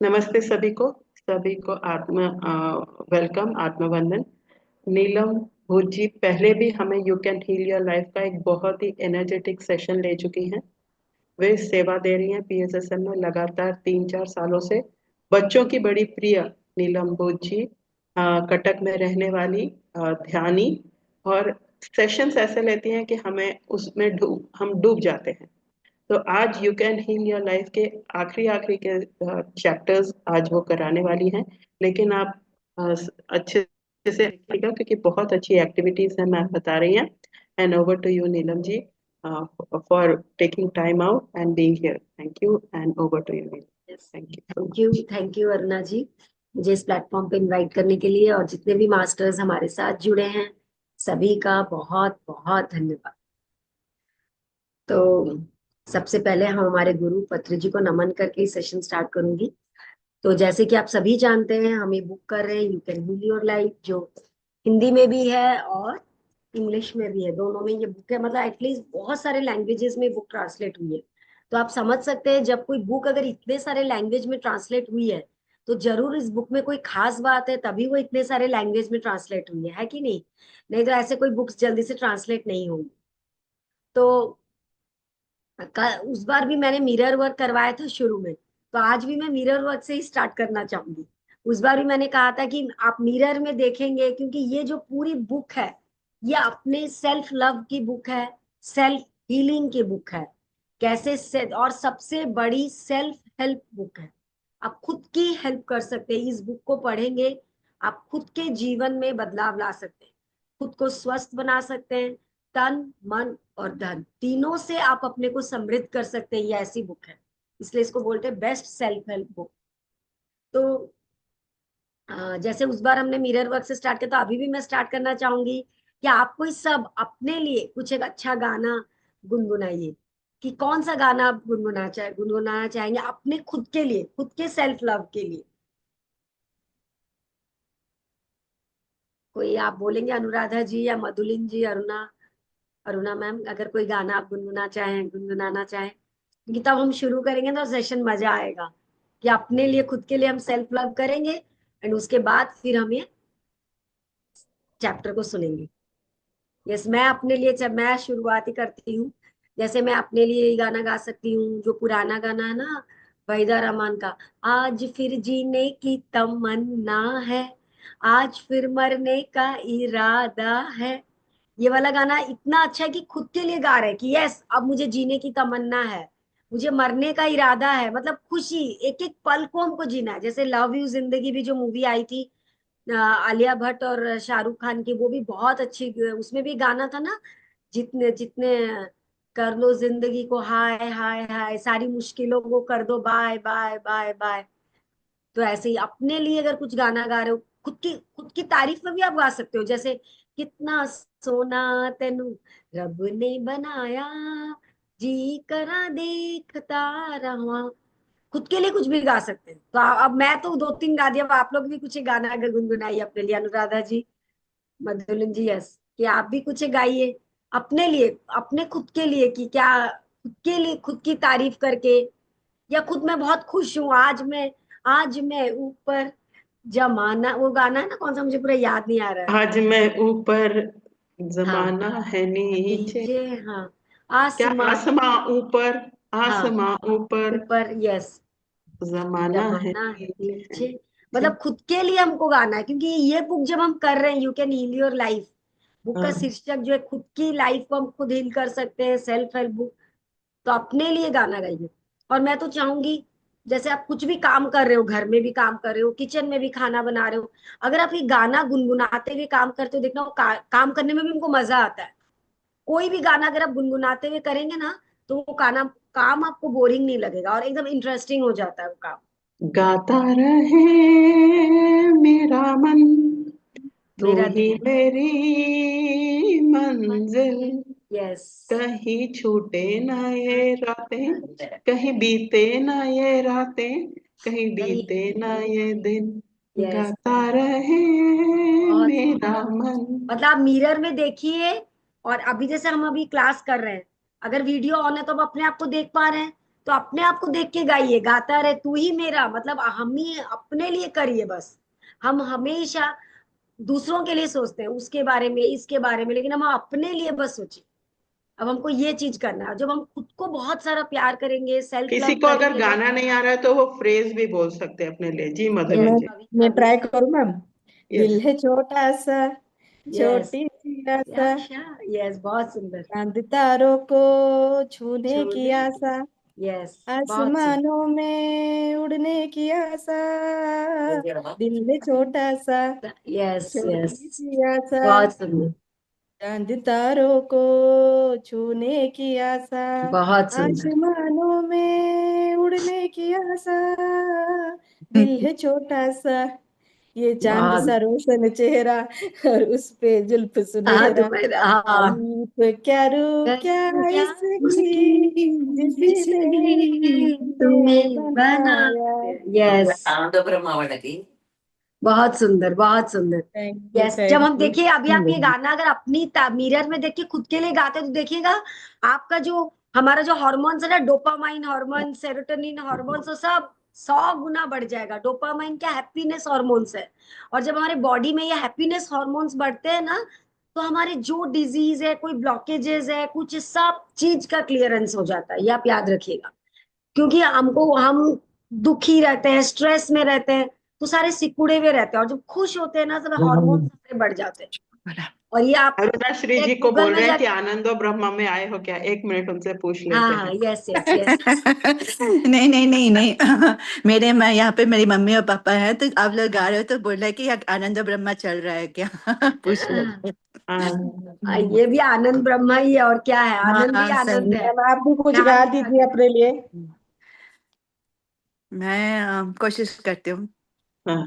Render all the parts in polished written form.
नमस्ते सभी को वेलकम आत्मवंदन। नीलम भूत जी पहले भी हमें you can heal your life का एक बहुत ही एनर्जेटिक सेशन ले चुकी हैं। वे सेवा दे रही हैं पीएसएसएम में लगातार 3-4 सालों से। बच्चों की बड़ी प्रिय नीलम भूत जी कटक में रहने वाली ध्यानी, और सेशंस ऐसे लेती हैं कि हमें उसमें हम डूब जाते हैं। तो आज you can heal your life के आखिरी आखिरी के चैप्टर्स आज वो कराने वाली हैं। लेकिन आप अच्छे से देखिएगा क्योंकि बहुत अच्छी एक्टिविटीज हैं मैम बता रही हैं। And over to you Neelam ji for taking time out and being here. Thank you and over to you Neelam. Thank you. Thank you Aruna ji, मुझे इस प्लेटफॉर्म पे इनवाइट करने के लिए, और जितने भी मास्टर्स हमारे साथ जुड़े हैं सभी का बहुत बहुत धन्यवाद। तो सबसे पहले हम हमारे गुरु पत्री जी को नमन करके सेशन स्टार्ट करूंगी। तो जैसे कि आप सभी जानते हैं, हम ये बुक कर रहे हैं you can heal your life, जो हिंदी में भी है और इंग्लिश में भी है, दोनों में ये बुक है। मतलब एटलीस्ट बहुत सारे लैंग्वेजेस में बुक ट्रांसलेट हुई है। तो आप समझ सकते हैं, जब कोई बुक अगर इतने सारे लैंग्वेज में ट्रांसलेट हुई है तो जरूर इस बुक में कोई खास बात है, तभी वो इतने सारे लैंग्वेज में ट्रांसलेट हुई है कि नहीं? नहीं तो ऐसे कोई बुक्स जल्दी से ट्रांसलेट नहीं होंगी। तो उस बार भी मैंने मिरर वर्क करवाया था शुरू में, तो आज भी मैं मिरर वर्क से ही स्टार्ट करना चाहूंगी। उस बार भी मैंने कहा था कि आप मिरर में देखेंगे, क्योंकि ये जो पूरी बुक है ये अपने सेल्फ लव की बुक है, सेल्फ हीलिंग की बुक है। कैसे से, और सबसे बड़ी सेल्फ हेल्प बुक है। आप खुद की हेल्प कर सकते हैं, इस बुक को पढ़ेंगे आप खुद के जीवन में बदलाव ला सकते हैं, खुद को स्वस्थ बना सकते हैं। तन मन और धन तीनों से आप अपने को समृद्ध कर सकते हैं। ये ऐसी बुक है, इसलिए इसको बोलते हैं बेस्ट सेल्फ हेल्प बुक। तो जैसे उस बार हमने मिरर वर्क से स्टार्ट किया, तो अभी भी मैं स्टार्ट करना चाहूंगी कि आप कोई सब अपने लिए कुछ एक अच्छा गाना गुनगुनाइए। कि कौन सा गाना आप गुनगुनाना चाहेंगे अपने खुद के लिए, खुद के सेल्फ लव के लिए? कोई आप बोलेंगे, अनुराधा जी या मधुलिन जी, अरुणा, अरुणा मैम, अगर कोई गाना आप गुनगुनाना चाहें, क्योंकि तब हम शुरू करेंगे तो सेशन मजा आएगा। कि अपने लिए, खुद के लिए हम सेल्फ लव करेंगे, एंड उसके बाद फिर हम ये चैप्टर को सुनेंगे। यस, मैं अपने लिए, जब मैं शुरुआत ही करती हूँ, जैसे मैं अपने लिए ये गाना गा सकती हूँ, जो पुराना गाना है ना, वहीदा रहमान का, आज फिर जीने की तमन्ना है, आज फिर मरने का इरादा है। ये वाला गाना इतना अच्छा है कि खुद के लिए गा रहे हैं कि यस, अब मुझे जीने की तमन्ना है, मुझे मरने का इरादा है। मतलब खुशी, एक एक पल को हमको जीना है। जैसे लव यू जिंदगी भी जो मूवी आई थी, आलिया भट्ट और शाहरुख खान की, वो भी बहुत अच्छी, उसमें भी गाना था ना, जितने जितने कर लो जिंदगी को हाय हाय हाय, सारी मुश्किलों को कर दो बाय बाय बाय बाय। तो ऐसे ही अपने लिए अगर कुछ गाना गा रहे हो, खुद की तारीफ में भी आप गा सकते हो। जैसे कितना सोना तेनू रब ने बनाया, जी करा देखता रहा। खुद के लिए कुछ भी गा सकते हैं। तो अब मैं तो दो तीन गा दिया, अब आप लोग भी कुछ एक गाना अगर गुनगुनाइए अपने लिए, अनुराधा जी, मधुलिन जी, यस, कि आप भी कुछ एक गाइए अपने लिए, अपने खुद के लिए, कि क्या खुद के लिए खुद की तारीफ करके, या खुद मैं बहुत खुश हूँ, आज मैं ऊपर, जमाना, वो गाना है ना, कौन सा मुझे पूरा याद नहीं आ रहा है। आज मैं ऊपर, हाँ, जमाना है नीचे। नीचे, हाँ, क्या आसमां, आसमां ऊपर, हाँ, आसमां ऊपर, ऊपर, यस, जमाना है जमाना है नीचे। नीचे। मतलब खुद के लिए हमको गाना है, क्योंकि ये बुक जब हम कर रहे हैं, you can heal your life, book का हाँ, शीर्षक जो है खुद की लाइफ को हम खुद हील कर सकते हैं, सेल्फ हेल्प बुक। तो अपने लिए गाना गाइए। और मैं तो चाहूंगी, जैसे आप कुछ भी काम कर रहे हो, घर में भी काम कर रहे हो, किचन में भी खाना बना रहे हो, अगर आप ये गाना गुनगुनाते हुए काम करते हो, देखना वो काम करने में भी हमको मजा आता है। कोई भी गाना अगर आप गुनगुनाते हुए करेंगे ना, तो वो काम आपको बोरिंग नहीं लगेगा, और एकदम इंटरेस्टिंग हो जाता है वो काम। गाता रहे मेरा मन, तू मेरा ही दिल, मेरी मंजिल। यस, कहीं छूटे ना ये रातें, कहीं बीते ना ये रातें, कहीं कहीं, बीते ना ये दिन। यस, गाता रहे बहुत। मेरा मन। मतलब आप मिरर में देखिए, और अभी जैसे हम अभी क्लास कर रहे हैं, अगर वीडियो ऑन है तो हम अपने आप को देख पा रहे हैं। तो अपने आप को देख के गाइए, गाता रहे तू ही मेरा, मतलब हम ही अपने लिए करिए बस। हम हमेशा दूसरों के लिए सोचते हैं, उसके बारे में, इसके बारे में, लेकिन हम अपने लिए बस सोचिए। अब हमको ये चीज करना है, जब हम खुद को बहुत सारा प्यार करेंगे, सेल्फ किसी लव को अगर करेंगे ना। गाना नहीं आ रहा है तो वो फ्रेज भी बोल सकते हैं अपने लिए। जी यस, मधुलिन मैं जी। कभी मैं कभी। ट्राई करूँ मैम। यस। दिल है छोटा सा, यस, छोटी सी आशा, आशा। यस, बहुत सुंदर। चांद तारों को छूने की छूने की। आशा, यस, बहुत सुंदर। आसमानों में उड़ने की आशा, दिल है छोटा सा, यस, यस, छोटी सी आशा, बहुत सुंदर। चांद तारों को छूने की आशा, बहुत सुंदर। आसमानों में उड़ने की आशा, दिल है छोटा सा, ये चांद बहुत। सा रोशन चेहरा, और उस पे जुल्फ हाँ सुनहरा, तुम्हारा, हाँ। तारीफ क्या रूप क्या करूं क्या उसकी, इसकी, जिसने जिसने तुम्हें तुम्हें बना। बनाया। यस, बहुत सुंदर, बहुत सुंदर। यस, जब थैंक हम यू। देखिए अभी आप ये गाना अगर अपनी मिरर में देख के खुद के लिए गाते हो तो देखिएगा आपका जो, हमारा जो हॉर्मोन्स है ना, डोपामाइन हॉर्मोन, सेरोटोनिन हॉर्मोन्स, वो सब 100 गुना बढ़ जाएगा। डोपामाइन क्या हैप्पीनेस हॉर्मोन्स है। और जब हमारे बॉडी में ये हैप्पीनेस हॉर्मोन्स बढ़ते हैं ना, तो हमारे जो डिजीज है, कोई ब्लॉकेजेस है, कुछ सब चीज का क्लियरेंस हो जाता है, ये आप याद रखिएगा। क्योंकि हम दुखी रहते हैं, स्ट्रेस में रहते हैं, तो सारे सिकुड़े हुए रहते हैं, और जब खुश होते हैं ना, सब हार्मोन सारे बढ़ जाते हैं। और ये आप अरुणा श्री जी एक को गूगल बोल में रहे हैं कि जाके। आनंदो ब्रह्मा में आए हो क्या, 1 मिनट उनसे पूछ हाँ लेते हाँ, हैं। Yes yes yes. नहीं नहीं नहीं नहीं। मेरे मैं यहाँ पे मेरी मम्मी और पापा हैं, तो आप लोग गा रहे हो तो बोल रहे हैं कि आनंद ब्रह्मा चल रहा है क्या। पूछ रहे थे। ये भी आनंद ब्रह्मा ही है, और क्या है, आनंद ही हाँ आनंद सही। है। मैम आप भी कुछ ध्यान गा ही ध्यान दीजिए है। अपने लिए। मैं कोशिश करती हूँ। हाँ।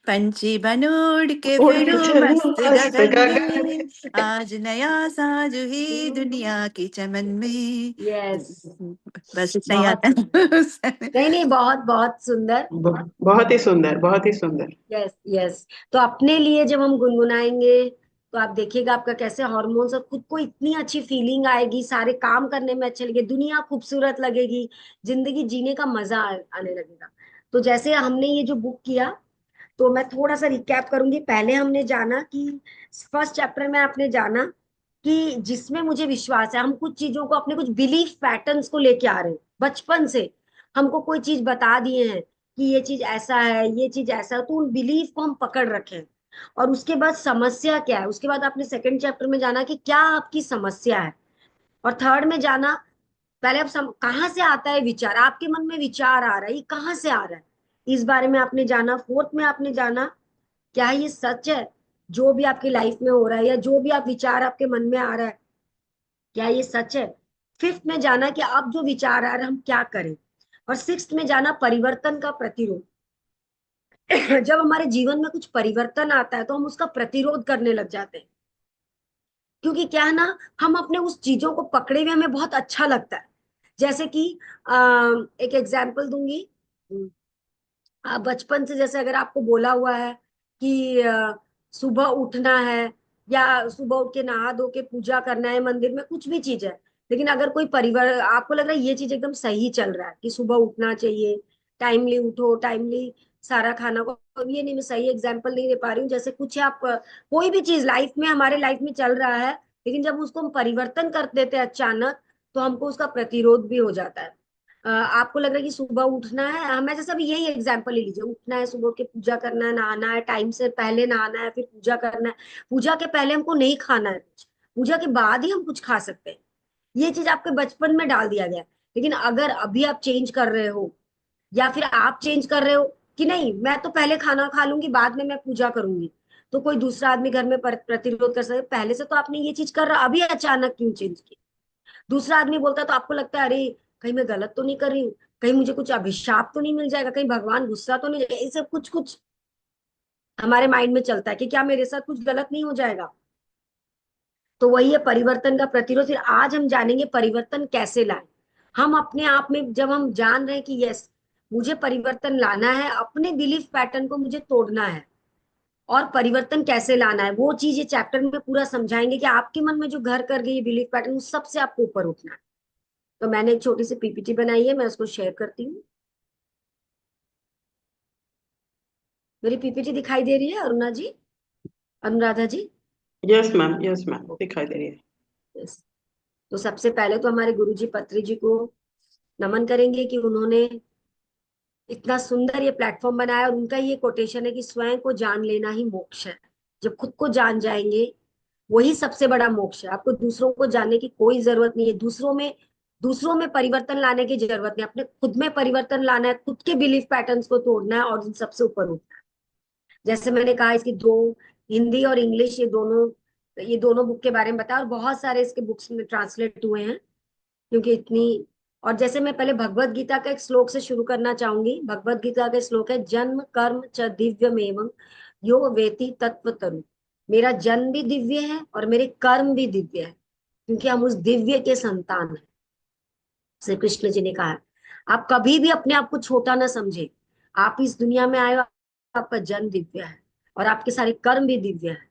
पंछी बन उड़ के उड़ के फिरूं चलूं मस्त मस्त गगन गगन में, में। आज नया साज ही दुनिया की चमन में। यस, बस इतना ही बहुत आता सुंदर। है। नहीं नहीं, बहुत बहुत सुंदर। बहुत ही सुंदर, बहुत ही सुंदर। Yes yes. तो अपने लिए जब हम गुनगुनाएंगे, तो आप देखिएगा आपका कैसे हॉर्मोन्स, और खुद को इतनी अच्छी फीलिंग आएगी, सारे काम करने में अच्छे लगे, दुनिया खूबसूरत लगेगी, जिंदगी जीने का मजा आने लगेगा। तो जैसे हमने ये जो बुक किया, तो मैं थोड़ा सा रिकैप करूंगी। पहले हमने जाना कि फर्स्ट चैप्टर में आपने जाना कि जिसमें मुझे विश्वास है, हम कुछ चीजों को, अपने कुछ बिलीफ पैटर्न्स को लेके आ रहे हैं बचपन से। हमको कोई चीज बता दिए हैं कि ये चीज ऐसा है, ये चीज ऐसा है, तो उन बिलीफ को हम पकड़ रखे हैं। और उसके बाद समस्या क्या है, उसके बाद आपने सेकंड चैप्टर में जाना कि क्या आपकी समस्या है। और थर्ड में जाना, पहले आप कहाँ से आता है विचार, आपके मन में विचार आ रहा है, ये कहाँ से आ रहा है, इस बारे में आपने जाना। फोर्थ में आपने जाना, क्या ये सच है, जो भी आपकी लाइफ में हो रहा है, या जो भी आप विचार आपके मन में आ रहा है, क्या ये सच है। फिफ्थ में जाना कि अब जो विचार आ रहा है हम क्या करें। और सिक्स्थ में जाना, परिवर्तन का प्रतिरोध। जब हमारे जीवन में कुछ परिवर्तन आता है तो हम उसका प्रतिरोध करने लग जाते हैं। क्योंकि क्या है ना, हम अपने उस चीजों को पकड़े हुए हमें बहुत अच्छा लगता है। जैसे कि एक एग्जाम्पल दूंगी। आप बचपन से, जैसे अगर आपको बोला हुआ है कि सुबह उठना है, या सुबह उठ के नहा धो के पूजा करना है, मंदिर में कुछ भी चीज है, लेकिन अगर कोई परिवार, आपको लग रहा है ये चीज एकदम सही चल रहा है कि सुबह उठना चाहिए, टाइमली उठो, टाइमली सारा खाना को, ये नहीं, मैं सही एग्जाम्पल नहीं दे पा रही हूँ, जैसे कुछ आप कोई भी चीज लाइफ में, हमारे लाइफ में चल रहा है, लेकिन जब उसको हम परिवर्तन कर देते हैं अचानक, तो हमको उसका प्रतिरोध भी हो जाता है। आपको लग रहा है कि सुबह उठना है, हमें जैसे अभी यही एग्जांपल ले लीजिए, उठना है, सुबह के पूजा करना है, नहाना है, टाइम से पहले नहाना है, फिर पूजा करना है। पूजा के पहले हमको नहीं खाना है कुछ, पूजा के बाद ही हम कुछ खा सकते हैं। ये चीज आपके बचपन में डाल दिया गया है। लेकिन अगर अभी आप चेंज कर रहे हो, या फिर आप चेंज कर रहे हो कि नहीं, मैं तो पहले खाना खा लूंगी, बाद में मैं पूजा करूंगी, तो कोई दूसरा आदमी घर में प्रतिरोध कर सकता है, पहले से तो आपने ये चीज कर रहा, अभी अचानक क्यों चेंज की। दूसरा आदमी बोलता है तो आपको लगता है अरे कहीं मैं गलत तो नहीं कर रही हूँ, कहीं मुझे कुछ अभिशाप तो नहीं मिल जाएगा, कहीं भगवान गुस्सा तो नहीं जाएगा, ये सब कुछ कुछ हमारे माइंड में चलता है कि क्या मेरे साथ कुछ गलत नहीं हो जाएगा। तो वही है परिवर्तन का प्रतिरोध। फिर आज हम जानेंगे परिवर्तन कैसे लाए। हम अपने आप में जब हम जान रहे हैं कि यस, मुझे परिवर्तन लाना है, अपने बिलीफ पैटर्न को मुझे तोड़ना है, और परिवर्तन कैसे लाना है, वो चीज ये चैप्टर में पूरा समझाएंगे कि आपके मन में जो घर कर गई बिलीफ पैटर्न, उस सबसे आपको ऊपर उठना है। तो मैंने एक छोटी सी पीपीटी बनाई है, मैं उसको शेयर करती हूँ। मेरी पीपीटी दिखाई दे रही है अरुणा जी, अनुराधा जी? यस मैम दिखाई दे रही है। Yes. तो सबसे पहले तो हमारे गुरुजी पत्री जी को नमन करेंगे कि उन्होंने इतना सुंदर ये प्लेटफॉर्म बनाया, और उनका ये कोटेशन है कि स्वयं को जान लेना ही मोक्ष है। जब खुद को जान जाएंगे वही सबसे बड़ा मोक्ष है। आपको दूसरों को जानने की कोई जरूरत नहीं है, दूसरों में परिवर्तन लाने की जरूरत नहीं, अपने खुद में परिवर्तन लाना है, खुद के बिलीफ पैटर्न्स को तोड़ना है और इन सबसे ऊपर उठना है। जैसे मैंने कहा, इसकी दो, हिंदी और इंग्लिश, ये दोनों बुक के बारे में बताया, और बहुत सारे इसके बुक्स में ट्रांसलेट हुए हैं, क्योंकि इतनी। और जैसे मैं पहले भगवत गीता का एक श्लोक से शुरू करना चाहूंगी। भगवत गीता का श्लोक है, जन्म कर्म च दिव्यमेवं यो वेति तत्वतरु। मेरा जन्म भी दिव्य है और मेरे कर्म भी दिव्य है, क्योंकि हम उस दिव्य के संतान हैं। श्री कृष्ण जी ने कहा है, आप कभी भी अपने आप को छोटा ना समझे। आप इस दुनिया में आए हो, आपका जन्म दिव्य है और आपके सारे कर्म भी दिव्य है,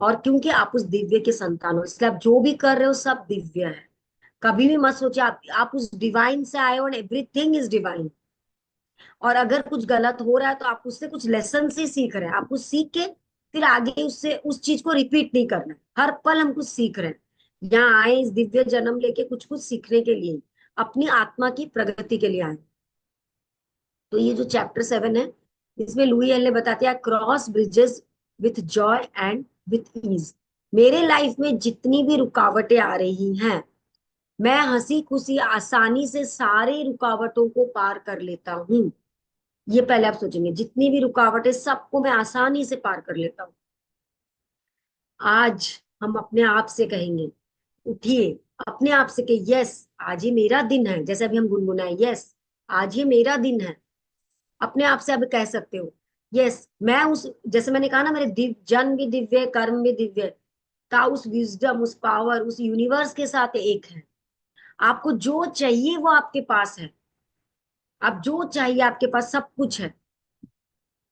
और क्योंकि आप उस दिव्य के संतान हो, इसलिए आप जो भी कर रहे हो सब दिव्य है। कभी भी मत सोचिए, आप उस डिवाइन से आए हो, एंड एवरीथिंग इज डिवाइन। और अगर कुछ गलत हो रहा है तो आप उससे कुछ लेसन से सीख रहे हैं, आप कुछ सीख के फिर आगे उससे उस चीज को रिपीट नहीं करना है। हर पल हम कुछ सीख रहे हैं। यहाँ आए इस दिव्य जन्म लेके कुछ कुछ सीखने के लिए, अपनी आत्मा की प्रगति के लिए आए। तो ये जो चैप्टर 7 है, इसमें लुई एल ने बताते हैं, cross bridges with joy and with ease. मेरे लाइफ में जितनी भी रुकावटें आ रही हैं, मैं हंसी खुशी आसानी से सारे रुकावटों को पार कर लेता हूँ। ये पहले आप सोचेंगे, जितनी भी रुकावटें सबको मैं आसानी से पार कर लेता हूँ। आज हम अपने आप से कहेंगे, उठिए, अपने आप से कि यस, आज ये मेरा दिन है। जैसे अभी हम गुनगुनाए, यस आज ये मेरा दिन है। अपने आप से अब कह सकते हो, यस मैं उस, जैसे मैंने कहा ना, मेरे जन्म भी दिव्य है, कर्म भी दिव्य है, का उस विजडम, उस पावर, उस यूनिवर्स के साथ एक है। आपको जो चाहिए वो आपके पास है। आप जो चाहिए आपके पास सब कुछ है।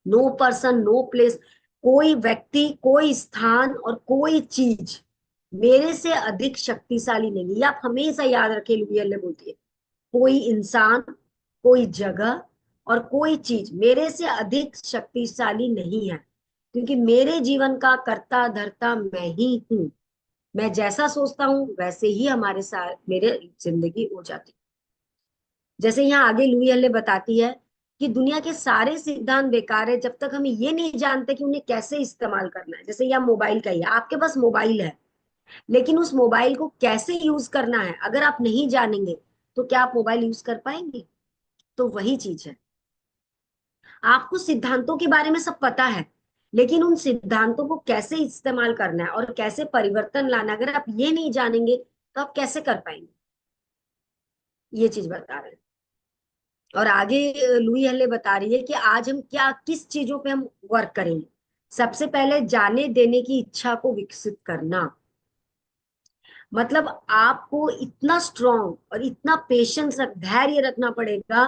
नो पर्सन, नो प्लेस, कोई व्यक्ति, कोई स्थान और कोई चीज मेरे से अधिक शक्तिशाली नहीं। ये आप हमेशा याद रखें, लुइयल बोलती है, कोई इंसान, कोई जगह और कोई चीज मेरे से अधिक शक्तिशाली नहीं है, क्योंकि मेरे जीवन का कर्ता धर्ता मैं ही हूं। मैं जैसा सोचता हूं वैसे ही हमारे साथ मेरे जिंदगी हो जाती। जैसे यहाँ आगे लुई हल्ले बताती है कि दुनिया के सारे सिद्धांत बेकार है जब तक हम ये नहीं जानते कि उन्हें कैसे इस्तेमाल करना है। जैसे यहाँ मोबाइल का ही है, आपके पास मोबाइल है, लेकिन उस मोबाइल को कैसे यूज करना है अगर आप नहीं जानेंगे तो क्या आप मोबाइल यूज कर पाएंगे? तो वही चीज है, आपको सिद्धांतों के बारे में सब पता है, लेकिन उन सिद्धांतों को कैसे इस्तेमाल करना है और कैसे परिवर्तन लाना है, अगर आप ये नहीं जानेंगे तो आप कैसे कर पाएंगे? ये चीज बता रहे हैं। और आगे लुई हल्ले बता रही है कि आज हम क्या, किस चीजों पे हम वर्क करेंगे। सबसे पहले जाने देने की इच्छा को विकसित करना। मतलब आपको इतना स्ट्रांग और इतना पेशेंस, धैर्य रखना पड़ेगा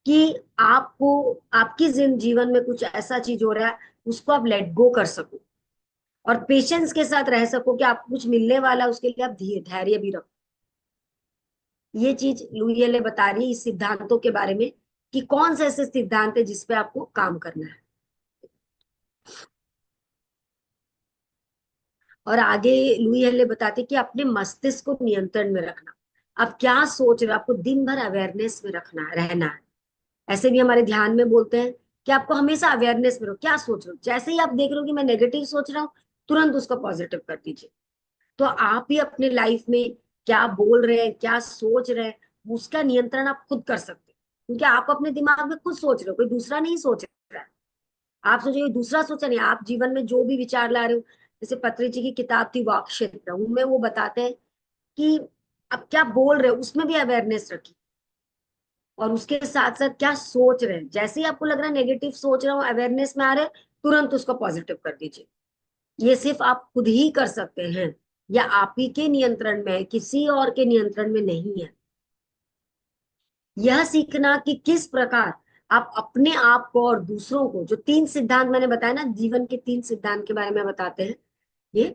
कि आपको, आपकी जीवन में कुछ ऐसा चीज हो रहा है उसको आप लेट गो कर सको, और पेशेंस के साथ रह सको कि आपको कुछ मिलने वाला है, उसके लिए आप धैर्य भी रखो। ये चीज लुई एल बता रही है इस सिद्धांतों के बारे में, कि कौन से ऐसे सिद्धांत है जिसपे आपको काम करना है। और आगे लुई एल बताते कि अपने मस्तिष्क को नियंत्रण में रखना। अब क्या सोच रहे हो, आपको दिन भर अवेयरनेस में रखना है, रहना है। ऐसे भी हमारे ध्यान में बोलते हैं कि आपको हमेशा अवेयरनेस में रहो, क्या सोच रहे हो। जैसे ही आप देख रहे हो कि मैं नेगेटिव सोच रहा हूँ, तुरंत उसको पॉजिटिव कर दीजिए। तो आप ही अपने लाइफ में क्या बोल रहे हैं, क्या सोच रहे हैं, उसका नियंत्रण आप खुद कर सकते हैं, क्योंकि आप अपने दिमाग में खुद सोच रहे हो, कोई दूसरा नहीं सोच रहा है। आप सोचिए दूसरा सोचा नहीं, आप जीवन में जो भी विचार ला रहे हो। जैसे पत्री जी की किताब थी वाक क्षेत्र, उनमें वो बताते हैं कि आप क्या बोल रहे हो उसमें भी अवेयरनेस रखिए, और उसके साथ साथ क्या सोच रहे हैं। जैसे ही आपको लग रहा है नेगेटिव सोच रहा हूँ, अवेयरनेस में आ रहे, तुरंत उसको पॉजिटिव कर दीजिए। ये सिर्फ आप खुद ही कर सकते हैं, या आप ही के नियंत्रण में है, किसी और के नियंत्रण में नहीं है। यह सीखना कि किस प्रकार आप अपने आप को और दूसरों को, जो 3 सिद्धांत मैंने बताया ना, जीवन के 3 सिद्धांत के बारे में बताते हैं, ये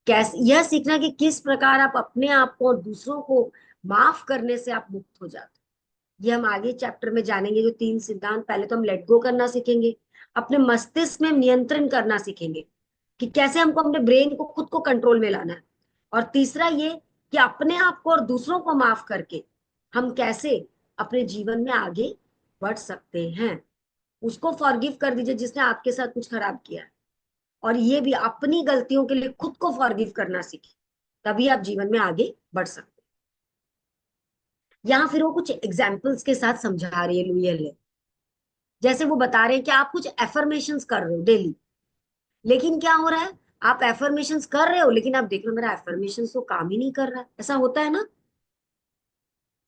कैसे, यह सीखना कि किस प्रकार आप अपने आप को और दूसरों को माफ करने से आप मुक्त हो जाते हो। ये हम आगे चैप्टर में जानेंगे, जो 3 सिद्धांत। पहले तो हम लेट गो करना सीखेंगे, अपने मस्तिष्क में नियंत्रण करना सीखेंगे कि कैसे हमको अपने ब्रेन को खुद को कंट्रोल में लाना है। और तीसरा ये कि अपने आप को और दूसरों को माफ करके हम कैसे अपने जीवन में आगे बढ़ सकते हैं। उसको फॉरगिव कर दीजिए जिसने आपके साथ कुछ खराब किया है, और ये भी अपनी गलतियों के लिए खुद को फॉरगिव करना सीखिए, तभी आप जीवन में आगे बढ़ सकते हैं। यहाँ फिर वो कुछ एग्जाम्पल्स के साथ समझा रही है लुइयल ने। जैसे वो बता रहे हैं कि आप कुछ एफर्मेशंस कर रहे हो डेली, लेकिन क्या हो रहा है, आप एफर्मेशंस कर रहे हो लेकिन आप देख लो मेरा एफर्मेशंस तो काम ही नहीं कर रहा है। ऐसा होता है ना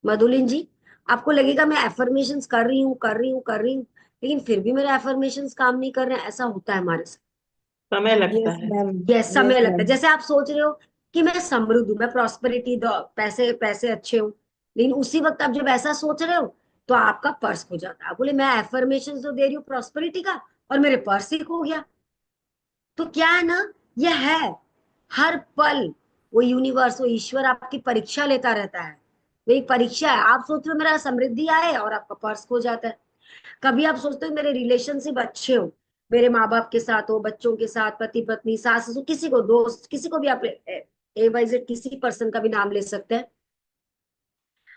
मधुलिन जी? आपको लगेगा मैं एफर्मेशंस कर रही हूँ कर रही हूँ कर रही हूँ, लेकिन फिर भी मेरे एफर्मेशंस काम नहीं कर रहे हैं। ऐसा होता है हमारे साथ। समय लगता यस है। मैम। ये समय यस लगता है। मैम। जैसे आप सोच रहे हो कि मैं समृद्ध हूँ, मैं प्रॉस्पेरिटी, पैसे पैसे अच्छे हूँ, लेकिन उसी वक्त आप जब ऐसा सोच रहे हो तो आपका पर्स खो जाता है। आप बोले मैं एफर्मेशन तो दे रही हूँ प्रॉस्पेरिटी का और मेरे पर्स ही खो गया। तो क्या है ना, ये है हर पल वो यूनिवर्स, वो ईश्वर आपकी परीक्षा लेता रहता है। वो एक परीक्षा है। आप सोच रहे हो मेरा समृद्धि आए और आपका पर्स खो जाता है। कभी आप सोचते हो मेरे रिलेशनशिप अच्छे हो, मेरे माँ बाप के साथ हो, बच्चों के साथ, पति पत्नी, सास ससुर, किसी को, दोस्त, किसी को भी आप ए वाई जेड किसी पर्सन का भी नाम ले सकते हैं।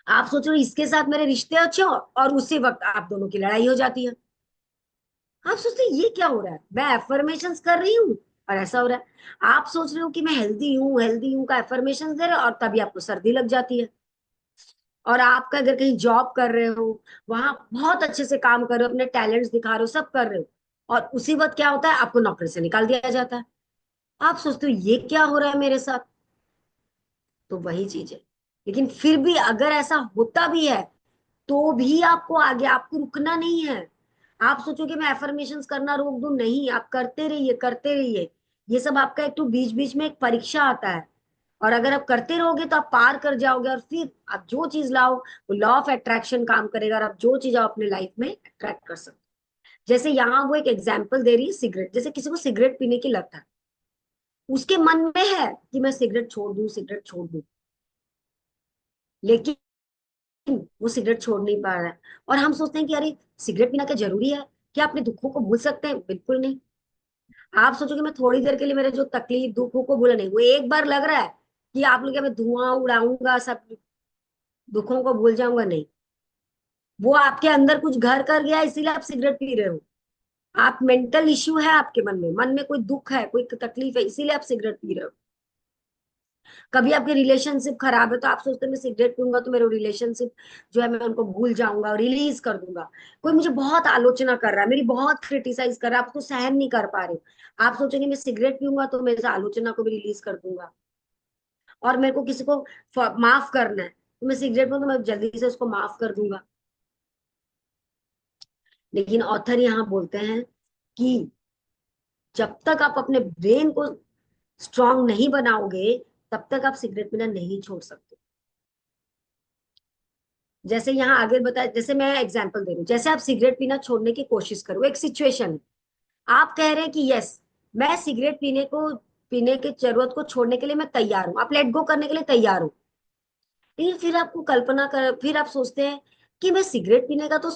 आप सोच रहे हो इसके साथ मेरे रिश्ते अच्छे हो, और उसी वक्त आप दोनों की लड़ाई हो जाती है। आप सोचते हैं ये क्या हो रहा है, मैं एफर्मेशन कर रही हूँ और ऐसा हो रहा है। आप सोच रहे हो कि मैं हेल्दी हूँ का एफर्मेशन दे रहे हो, और तभी आपको सर्दी लग जाती है। और आपका अगर कहीं जॉब कर रहे हो, वहां बहुत अच्छे से काम कर रहे हो, अपने टैलेंट्स दिखा रहे हो, सब कर रहे हो, और उसी वक्त क्या होता है, आपको नौकरी से निकाल दिया जाता है। आप सोचते हो ये क्या हो रहा है मेरे साथ। तो वही चीज है। लेकिन फिर भी अगर ऐसा होता भी है तो भी आपको आगे, आपको रुकना नहीं है। आप सोचो कि मैं एफर्मेशन करना रोक दूं, नहीं, आप करते रहिए करते रहिए। ये सब आपका एक तो बीच बीच में एक परीक्षा आता है, और अगर आप करते रहोगे तो आप पार कर जाओगे, और फिर आप जो चीज लाओ वो लॉ ऑफ अट्रैक्शन काम करेगा, और आप जो चीज आप अपने लाइफ में अट्रैक्ट कर सकते हो। जैसे यहाँ वो एक एग्जाम्पल दे रही है सिगरेट। जैसे किसी को सिगरेट पीने की लत है, उसके मन में है कि मैं सिगरेट छोड़ दूं, सिगरेट छोड़ दूं, लेकिन वो सिगरेट छोड़ नहीं पा रहा है। और हम सोचते हैं कि अरे सिगरेट पीना क्या जरूरी है, क्या अपने दुखों को भूल सकते हैं? बिल्कुल नहीं। आप सोचोगे मैं थोड़ी देर के लिए मेरे जो तकलीफ दुखों को भूला, नहीं, वो एक बार लग रहा है कि आप लोग मैं धुआं उड़ाऊंगा, सब दुखों को भूल जाऊंगा, नहीं। वो आपके अंदर कुछ घर कर गया इसीलिए आप सिगरेट पी रहे हो। आप मेंटल इश्यू है आपके मन में कोई दुख है, कोई तकलीफ है, इसीलिए आप सिगरेट पी रहे हो। कभी आपके रिलेशनशिप खराब है तो आप सोचते हैं मैं सिगरेट पीऊंगा तो मेरे रिलेशनशिप जो है मैं उनको भूल जाऊंगा, रिलीज कर दूंगा। कोई मुझे बहुत आलोचना कर रहा है, मेरी बहुत क्रिटिसाइज कर रहा है, आप उसको सहन नहीं कर पा रहे हो, आप सोचेंगे मैं सिगरेट पीऊंगा तो मैं इस आलोचना को भी रिलीज कर दूंगा। और मेरे को किसी को माफ करना है तो मैं सिगरेट पीऊँ तो मैं जल्दी से उसको माफ कर दूंगा। लेकिन ऑथर यहाँ बोलते हैं कि जब तक आप अपने ब्रेन को स्ट्रांग नहीं बनाओगे तब तक आप सिगरेट पीना नहीं छोड़ सकते। जैसे यहाँ आगे बताया, जैसे मैं एग्जांपल दे रही हूँ, जैसे आप सिगरेट पीना छोड़ने की कोशिश करो, एक सिचुएशन है, आप कह रहे हैं कि यस मैं सिगरेट पीने की जरूरत को छोड़ने के लिए मैं तैयार हूँ, आप लेट गो करने के लिए तैयार हो। लेकिन फिर आपको कल्पना कर, फिर आप सोचते हैं कि मैं सिगरेट पीने का तो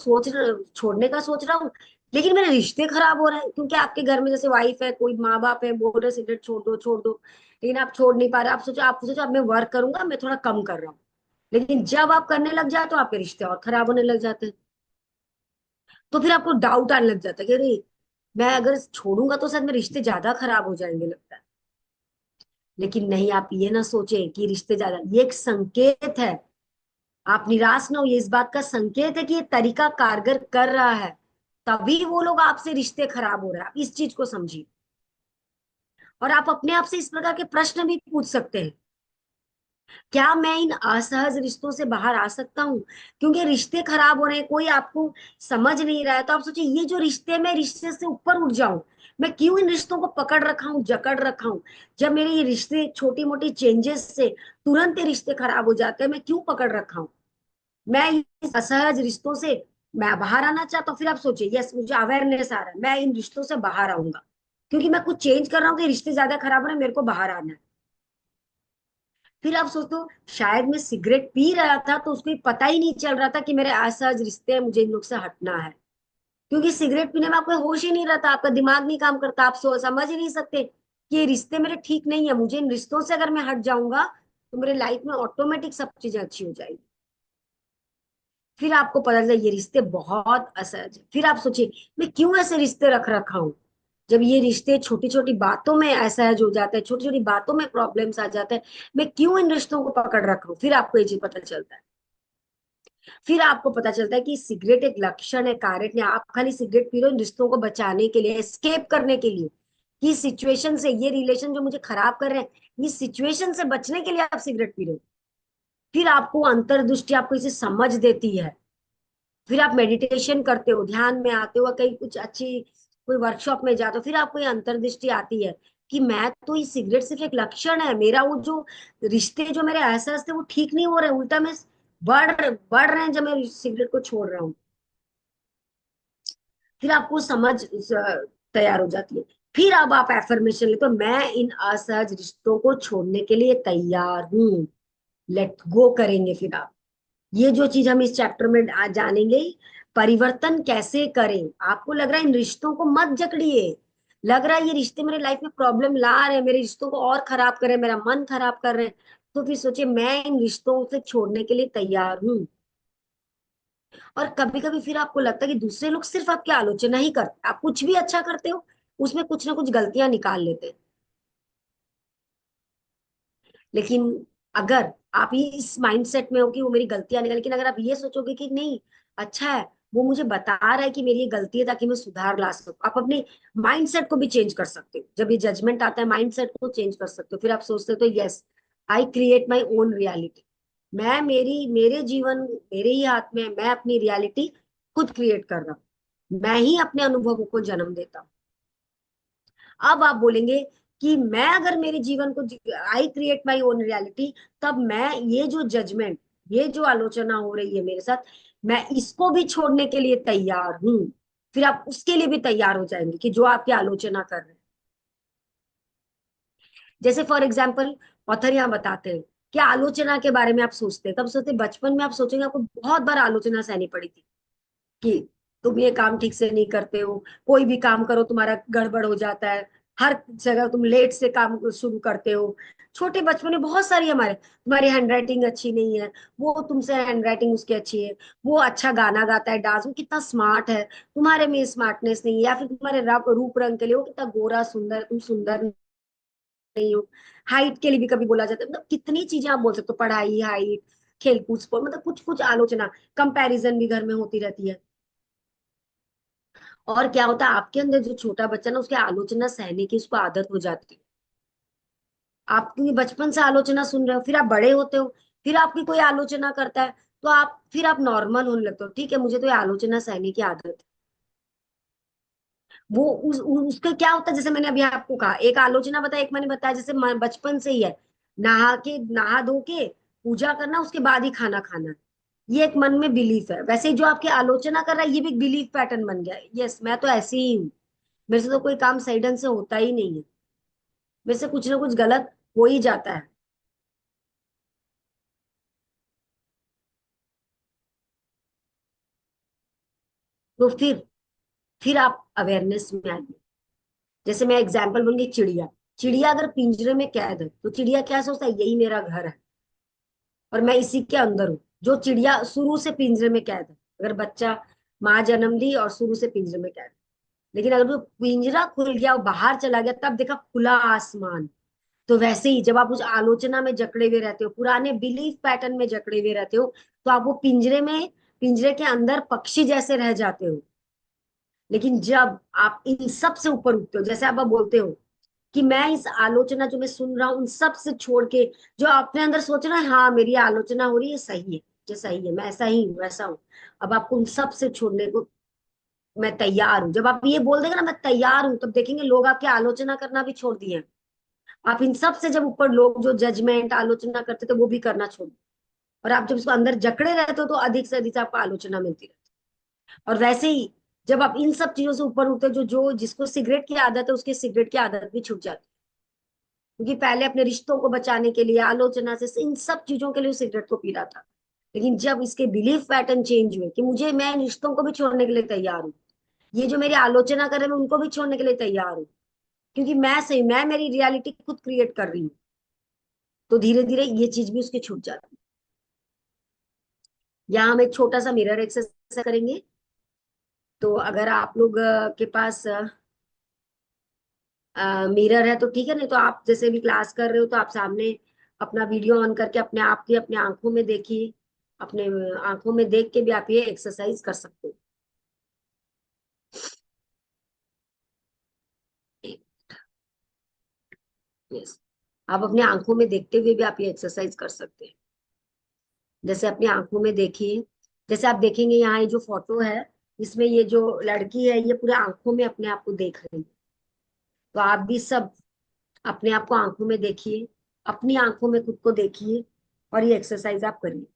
छोड़ने का सोच रहा हूँ, लेकिन मेरे रिश्ते खराब हो रहे हैं, क्योंकि आपके घर में जैसे वाइफ है, कोई माँ बाप है, बोल रहे सिगरेट छोड़ दो छोड़ दो, लेकिन आप छोड़ नहीं पा रहे। आप सोचो अब मैं वर्क करूंगा, मैं थोड़ा कम कर रहा हूँ, लेकिन जब आप करने लग जाए तो आपके रिश्ते और खराब होने लग जाते हैं। तो फिर आपको डाउट आने लग जाता है कि अरे मैं अगर छोड़ूंगा तो शायद मेरे रिश्ते ज्यादा खराब हो जाएंगे, लगता है। लेकिन नहीं, आप ये ना सोचें कि रिश्ते ज्यादा, ये एक संकेत है। आप निराश ना हो, ये इस बात का संकेत है कि ये तरीका कारगर कर रहा है, तभी वो लोग आपसे रिश्ते खराब हो रहे हैं। आप इस चीज को समझिए। और आप अपने आप से इस प्रकार के प्रश्न भी पूछ सकते हैं, क्या मैं इन असहज रिश्तों से बाहर आ सकता हूँ? क्योंकि रिश्ते खराब हो रहे हैं, कोई आपको समझ नहीं रहा है, तो आप सोचिए ये जो रिश्ते, में रिश्ते से ऊपर उठ जाऊं, मैं क्यों इन रिश्तों को पकड़ रखा हूँ, जकड़ रखा हूँ? जब मेरे ये रिश्ते छोटी मोटी चेंजेस से तुरंत ये रिश्ते खराब हो जाते हैं, मैं क्यों पकड़ रखा हूँ? मैं इस असहज रिश्तों से मैं बाहर आना चाहता हूँ। फिर आप सोचिए, यस मुझे अवेयरनेस आ रहा है, मैं इन रिश्तों से बाहर आऊंगा, क्योंकि मैं कुछ चेंज कर रहा हूँ, तो ये रिश्ते ज्यादा खराब हो रहे हैं, मेरे को बाहर आना है। फिर आप सोचते हो शायद मैं सिगरेट पी रहा था तो उसको पता ही नहीं चल रहा था कि मेरे असहज रिश्ते हैं, मुझे इन लोग से हटना है। क्योंकि सिगरेट पीने में आपको होश ही नहीं रहता, आपका दिमाग नहीं काम करता, आप समझ ही नहीं सकते कि ये रिश्ते मेरे ठीक नहीं है, मुझे इन रिश्तों से अगर मैं हट जाऊंगा तो मेरे लाइफ में ऑटोमेटिक सब चीजें अच्छी हो जाएगी। फिर आपको पता चला ये रिश्ते बहुत असहज है। फिर आप सोचिए मैं क्यों ऐसे रिश्ते रख रखा हूं। जब ये रिश्ते छोटी छोटी बातों में असहज हो जाते हैं, छोटी छोटी बातों में प्रॉब्लम्स आ जाते हैं, मैं क्यों इन रिश्तों को पकड़ रखा हूं। फिर आपको ये चीज पता चलता है। फिर आपको पता चलता है कि सिगरेट एक लक्षण है, कारण है। आप खाली सिगरेट पी रहे हो इन रिश्तों को बचाने के लिए, एस्केप करने के लिए, कि सिचुएशन से, ये रिलेशन जो मुझे खराब कर रहे हैं, इस सिचुएशन से बचने के लिए आप सिगरेट पी रहे हो। फिर आपको अंतर्दृष्टि, आपको इसे समझ देती है। फिर आप मेडिटेशन करते हो, ध्यान में आते हो, कहीं कुछ अच्छी कोई वर्कशॉप में जाते हो, फिर आपको ये अंतर्दृष्टि आती है कि मैं तो, ये सिगरेट सिर्फ एक लक्षण है, मेरा वो जो रिश्ते जो मेरे एहसास थे वो ठीक नहीं हो रहे, उल्टा मैं बढ़ रहे हैं जब मैं सिगरेट को छोड़ रहा हूँ। फिर आपको समझ तैयार हो जाती है। फिर अब आप एफर्मेशन लेते हो, मैं इन असहज रिश्तों को छोड़ने के लिए तैयार हूँ। लेट गो करेंगे फिर आप। ये जो चीज हम इस चैप्टर में आज जानेंगे, परिवर्तन कैसे करें। आपको लग रहा है इन रिश्तों को मत जकड़िए, लग रहा है ये रिश्ते मेरे लाइफ में प्रॉब्लम ला रहे हैं, मेरे रिश्तों को और खराब कर रहे हैं, मेरा मन खराब कर रहे हैं, तो फिर सोचिए मैं इन रिश्तों से छोड़ने के लिए तैयार हूँ। और कभी कभी फिर आपको लगता है कि दूसरे लोग सिर्फ आपकी आलोचना ही करते, आप कुछ भी अच्छा करते हो उसमें कुछ ना कुछ गलतियां निकाल लेते हैं। लेकिन अगर आप ये इस माइंडसेट में हो कि वो मेरी गलतियां निकाल, लेकिन अगर आप ये सोचोगे कि नहीं, अच्छा है वो मुझे बता रहा है कि मेरी ये गलती है ताकि मैं सुधार ला सकूं, आप अपने माइंडसेट को भी चेंज कर सकते हो। जब ये जजमेंट आता है माइंडसेट को चेंज कर सकते हो। फिर आप सोचते हो तो yes, I create my own reality. मैं, मेरे जीवन मेरे ही हाथ में है, मैं अपनी रियलिटी खुद क्रिएट कर रहा हूँ, मैं ही अपने अनुभवों को जन्म देता हूँ। अब आप बोलेंगे कि मैं अगर मेरे जीवन को, I create my own reality, तब मैं ये जो जजमेंट, ये जो आलोचना हो रही है मेरे साथ, मैं इसको भी छोड़ने के लिए तैयार हूं। फिर आप उसके लिए भी तैयार हो जाएंगे कि जो आपकी आलोचना कर रहे हैं। जैसे फॉर एग्जाम्पल ऑथर यहाँ बताते हैं कि आलोचना के बारे में आप सोचते हैं, कब सोचते हैं? बचपन में आप सोचेंगे आपको बहुत बार आलोचना सहनी पड़ी थी कि तुम ये काम ठीक से नहीं करते हो, कोई भी काम करो तुम्हारा गड़बड़ हो जाता है, हर जगह तुम लेट से काम शुरू करते हो। छोटे बचपन में बहुत सारी हमारे, तुम्हारी हैंडराइटिंग अच्छी नहीं है, वो तुमसे हैंडराइटिंग उसकी अच्छी है, वो अच्छा गाना गाता है, डांस, वो कितना स्मार्ट है, तुम्हारे में स्मार्टनेस नहीं है, या फिर तुम्हारे रूप रंग के लिए वो कितना गोरा सुंदर, तुम सुंदर नहीं हो। हाइट के लिए भी कभी बोला जाता है, मतलब कितनी चीजें आप बोल सकते हो, पढ़ाई, हाइट, खेलकूद, स्पोर्ट, मतलब कुछ कुछ आलोचना, कंपैरिजन भी घर में होती रहती है। और क्या होता है, आपके अंदर जो छोटा बच्चा ना, उसकी आलोचना सहने की उसको आदत हो जाती है। आप क्योंकि बचपन से आलोचना सुन रहे हो, फिर आप बड़े होते हो, फिर आपकी कोई आलोचना करता है तो आप, फिर आप नॉर्मल होने लगते हो, ठीक है मुझे तो ये आलोचना सहने की आदत है। वो उसका क्या होता है, जैसे मैंने अभी आपको कहा, एक आलोचना बताया, एक मैंने बताया जैसे बचपन से ही है, नहा धो के पूजा करना, उसके बाद ही खाना खाना, ये एक मन में बिलीफ है। वैसे ही जो आपकी आलोचना कर रहा है ये भी एक बिलीफ पैटर्न बन गया है, यस मैं तो ऐसी ही हूँ, मेरे से तो कोई काम सही ढंग से होता ही नहीं है, मेरे से कुछ ना कुछ गलत हो ही जाता है। तो फिर आप अवेयरनेस में आइए। जैसे मैं एग्जांपल दूंगी, चिड़िया, चिड़िया अगर पिंजरे में कैद है तो चिड़िया क्या सोचता है, यही मेरा घर है और मैं इसी के अंदर हूँ। जो चिड़िया शुरू से पिंजरे में कैद है, अगर बच्चा, माँ जन्म दी और शुरू से पिंजरे में कैद है, लेकिन अगर वो पिंजरा खुल गया और बाहर चला गया, तब देखा खुला आसमान। तो वैसे ही जब आप उस आलोचना में जकड़े हुए रहते हो, पुराने बिलीफ पैटर्न में जकड़े हुए रहते हो, तो आप वो पिंजरे के अंदर पक्षी जैसे रह जाते हो। लेकिन जब आप इन सब से ऊपर उठते हो, जैसे आप बोलते हो कि मैं इस आलोचना जो मैं सुन रहा हूँ उन सब से छोड़ के, जो अपने अंदर सोच रहा है हाँ मेरी आलोचना हो रही है, सही है, ये सही है, मैं ऐसा ही हूँ, वैसा हूँ, अब आपको उन सब से छोड़ने को मैं तैयार हूँ। जब आप ये बोल देंगे ना मैं तैयार हूँ, तब देखेंगे लोग आपकी आलोचना करना भी छोड़ दिए हैं। आप इन सब से जब ऊपर, लोग जो जजमेंट आलोचना करते थे वो भी करना छोड़ दिए, और आप जब इसको अंदर जकड़े रहते हो तो अधिक से अधिक आपको आलोचना मिलती रहती है। और वैसे ही जब आप इन सब चीजों से ऊपर उठते हो, जो जो जिसको सिगरेट की आदत है उसकी सिगरेट की आदत भी छूट जाती है। क्योंकि पहले अपने रिश्तों को बचाने के लिए, आलोचना से, इन सब चीजों के लिए सिगरेट को पी रहा था। लेकिन जब इसके बिलीफ पैटर्न चेंज हुए कि मुझे, मैं इन रिश्तों को भी छोड़ने के लिए तैयार हूँ, ये जो मेरी आलोचना कर रहे हैं मैं उनको भी छोड़ने के लिए तैयार हूँ, क्योंकि मैं सही, मैं मेरी रियलिटी खुद क्रिएट कर रही हूँ, तो धीरे धीरे ये चीज भी उसकी छूट जाती है। यहाँ हम एक छोटा सा मिरर एक्सरसाइज करेंगे। तो अगर आप लोग के पास मिरर है तो ठीक है, नहीं तो आप जैसे भी क्लास कर रहे हो तो आप सामने अपना वीडियो ऑन करके अपने आप की अपने आंखों में देखिए। अपने आंखों में देख के भी आप ये एक्सरसाइज कर सकते हो। यस, आप अपने आंखों में देखते हुए भी आप ये एक्सरसाइज कर सकते हैं। जैसे अपनी आंखों में देखिए, जैसे आप देखेंगे यहाँ ये जो फोटो है, इसमें ये जो लड़की है ये पूरे आंखों में अपने आप को देख रही है। तो आप भी सब अपने आप को आंखों में देखिए, अपनी आंखों में खुद को देखिए, और ये एक्सरसाइज आप करिए।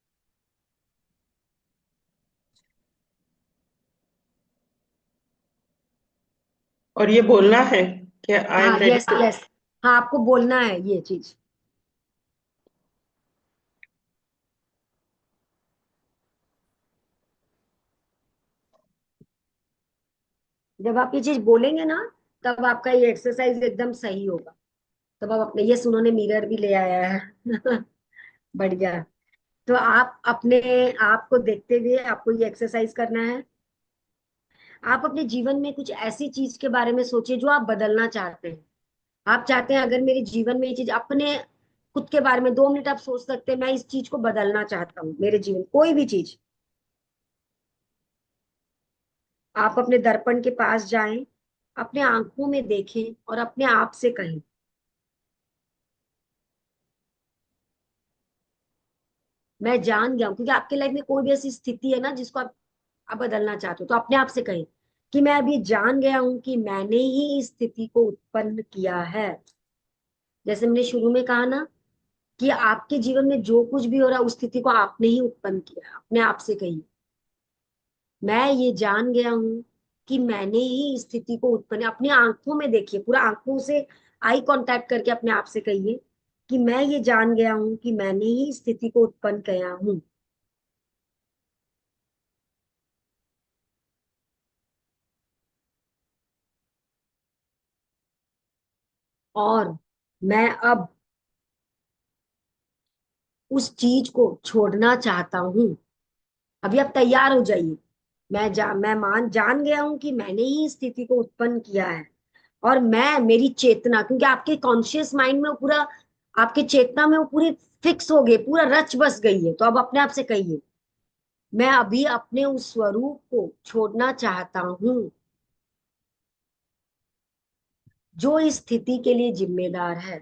और ये बोलना है कि आई एम हाँ, रेडी यस टू। यस, हाँ आपको बोलना है ये चीज। जब आप ये चीज बोलेंगे ना, तब आपका ये एक्सरसाइज एकदम सही होगा। तब आप अपने, ये उन्होंने मिरर भी ले आया है बढ़िया। तो आप अपने आप को देखते हुए आपको ये एक्सरसाइज करना है। आप अपने जीवन में कुछ ऐसी चीज के बारे में सोचिए जो आप बदलना चाहते हैं। आप चाहते हैं अगर मेरे जीवन में ये चीज, अपने खुद के बारे में 2 मिनट आप सोच सकते हैं, मैं इस चीज को बदलना चाहता हूँ मेरे जीवन, कोई भी चीज। आप अपने दर्पण के पास जाएं, अपने आंखों में देखें और अपने आप से कहें, मैं जान गया हूं। क्योंकि आपके लाइफ में कोई भी ऐसी स्थिति है ना जिसको आप बदलना चाहते हो, तो अपने आप से कहें कि मैं अभी जान गया हूं कि मैंने ही इस स्थिति को उत्पन्न किया है। जैसे मैंने शुरू में कहा ना कि आपके जीवन में जो कुछ भी हो रहा है उस स्थिति को आपने ही उत्पन्न किया। अपने आप से कहिए, मैं ये जान गया हूं कि मैंने ही इस स्थिति को उत्पन्न, अपनी आंखों में देखिए, पूरा आंखों से आई कांटेक्ट करके अपने आप से कहिए कि मैं ये जान गया हूं कि मैंने ही इस स्थिति को उत्पन्न किया हूं। और मैं अब उस चीज को छोड़ना चाहता हूँ। अभी आप तैयार हो जाइए। मैं मान जान गया हूं कि मैंने ही इस स्थिति को उत्पन्न किया है। और मैं, मेरी चेतना, क्योंकि आपके कॉन्शियस माइंड में वो पूरा, आपके चेतना में वो पूरी फिक्स हो गई, पूरा रच बस गई है। तो अब अपने आप से कहिए, मैं अभी अपने उस स्वरूप को छोड़ना चाहता हूँ जो इस स्थिति के लिए जिम्मेदार है।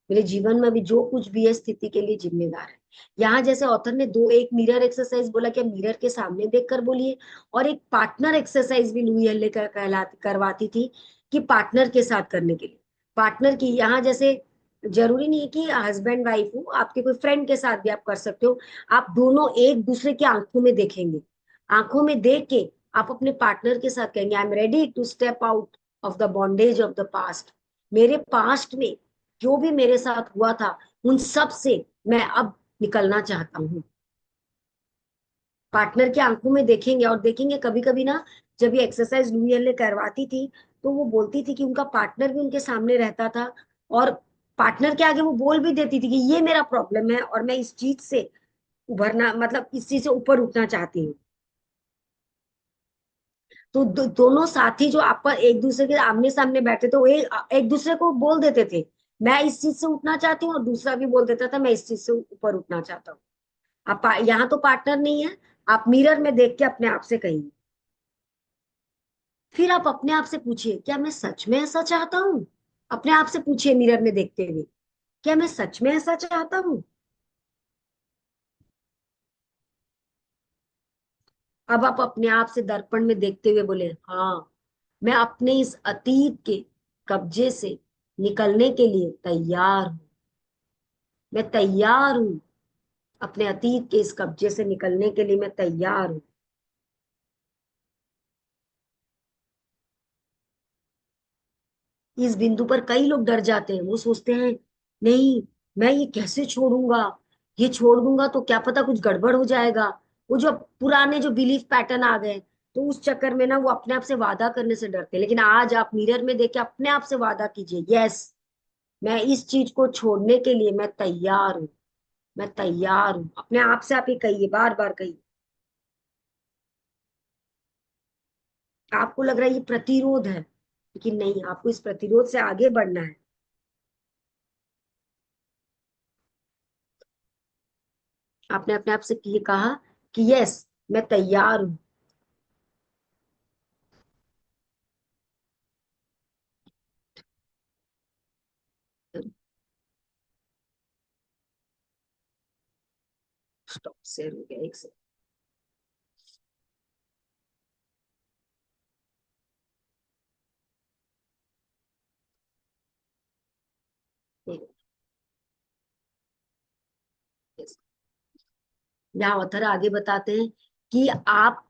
मेरे जीवन में भी जो कुछ भी है स्थिति के लिए जिम्मेदार है। यहाँ जैसे ऑथर ने दो, एक मिरर एक्सरसाइज बोला कि मिरर के सामने देखकर बोलिए, और एक पार्टनर एक्सरसाइज भी लुई हल्ले करवाती थी कि पार्टनर के साथ करने के लिए। पार्टनर की यहाँ जैसे जरूरी नहीं है कि हस्बैंड वाइफ हो, आपके कोई फ्रेंड के साथ भी आप कर सकते हो। आप दोनों एक दूसरे की आंखों में देखेंगे, आंखों में देख के आप अपने पार्टनर के साथ कहेंगे, I am ready to step out of the bondage of the past. मेरे पास्ट में जो भी मेरे साथ हुआ था उन सब से मैं अब निकलना चाहता हूँ। पार्टनर की आंखों में देखेंगे, और देखेंगे कभी कभी ना, जब ये एक्सरसाइज लुई हल्ले करवाती थी तो वो बोलती थी कि उनका पार्टनर भी उनके सामने रहता था, और पार्टनर के आगे वो बोल भी देती थी कि ये मेरा प्रॉब्लम है और मैं इस चीज से उभरना, मतलब इस चीज से ऊपर उठना चाहती हूँ। तो दोनों साथी जो आप एक दूसरे के आमने सामने बैठे थे वो एक दूसरे को बोल देते थे, मैं इस चीज से उठना चाहती हूँ, और दूसरा भी बोल देता था मैं इस चीज से ऊपर उठना चाहता हूँ। आप यहाँ तो पार्टनर नहीं है, आप मिरर में देख के अपने आप से कहिए। फिर आप अपने आप से पूछिए, क्या मैं सच में ऐसा चाहता हूँ? अपने आप से पूछिए मिरर में देखते हुए, क्या मैं सच में ऐसा चाहता हूँ? अब आप अपने आप से दर्पण में देखते हुए बोले, हाँ मैं अपने इस अतीत के कब्जे से निकलने के लिए तैयार हूँ। मैं तैयार हूँ, अपने अतीत के इस कब्जे से निकलने के लिए मैं तैयार हूँ। इस बिंदु पर कई लोग डर जाते हैं, वो सोचते हैं नहीं, मैं ये कैसे छोड़ूंगा, ये छोड़ दूंगा तो क्या पता कुछ गड़बड़ हो जाएगा। वो जो पुराने जो बिलीफ पैटर्न आ गए, तो उस चक्कर में ना वो अपने आप से वादा करने से डरते हैं। लेकिन आज आप मिरर में देख के अपने आप से वादा कीजिए, यस, मैं इस चीज को छोड़ने के लिए मैं तैयार हूँ, मैं तैयार हूँ। अपने आप से आप ये कहिए, बार बार कहिए। आपको लग रहा है ये प्रतिरोध है, लेकिन नहीं, आपको इस प्रतिरोध से आगे बढ़ना है। आपने अपने आप से ये कहा कि यस, मैं तैयार हूँ। स्टॉप, शेयर हो गया, एक सेकंड। यहाँ ऑथर आगे बताते हैं कि आप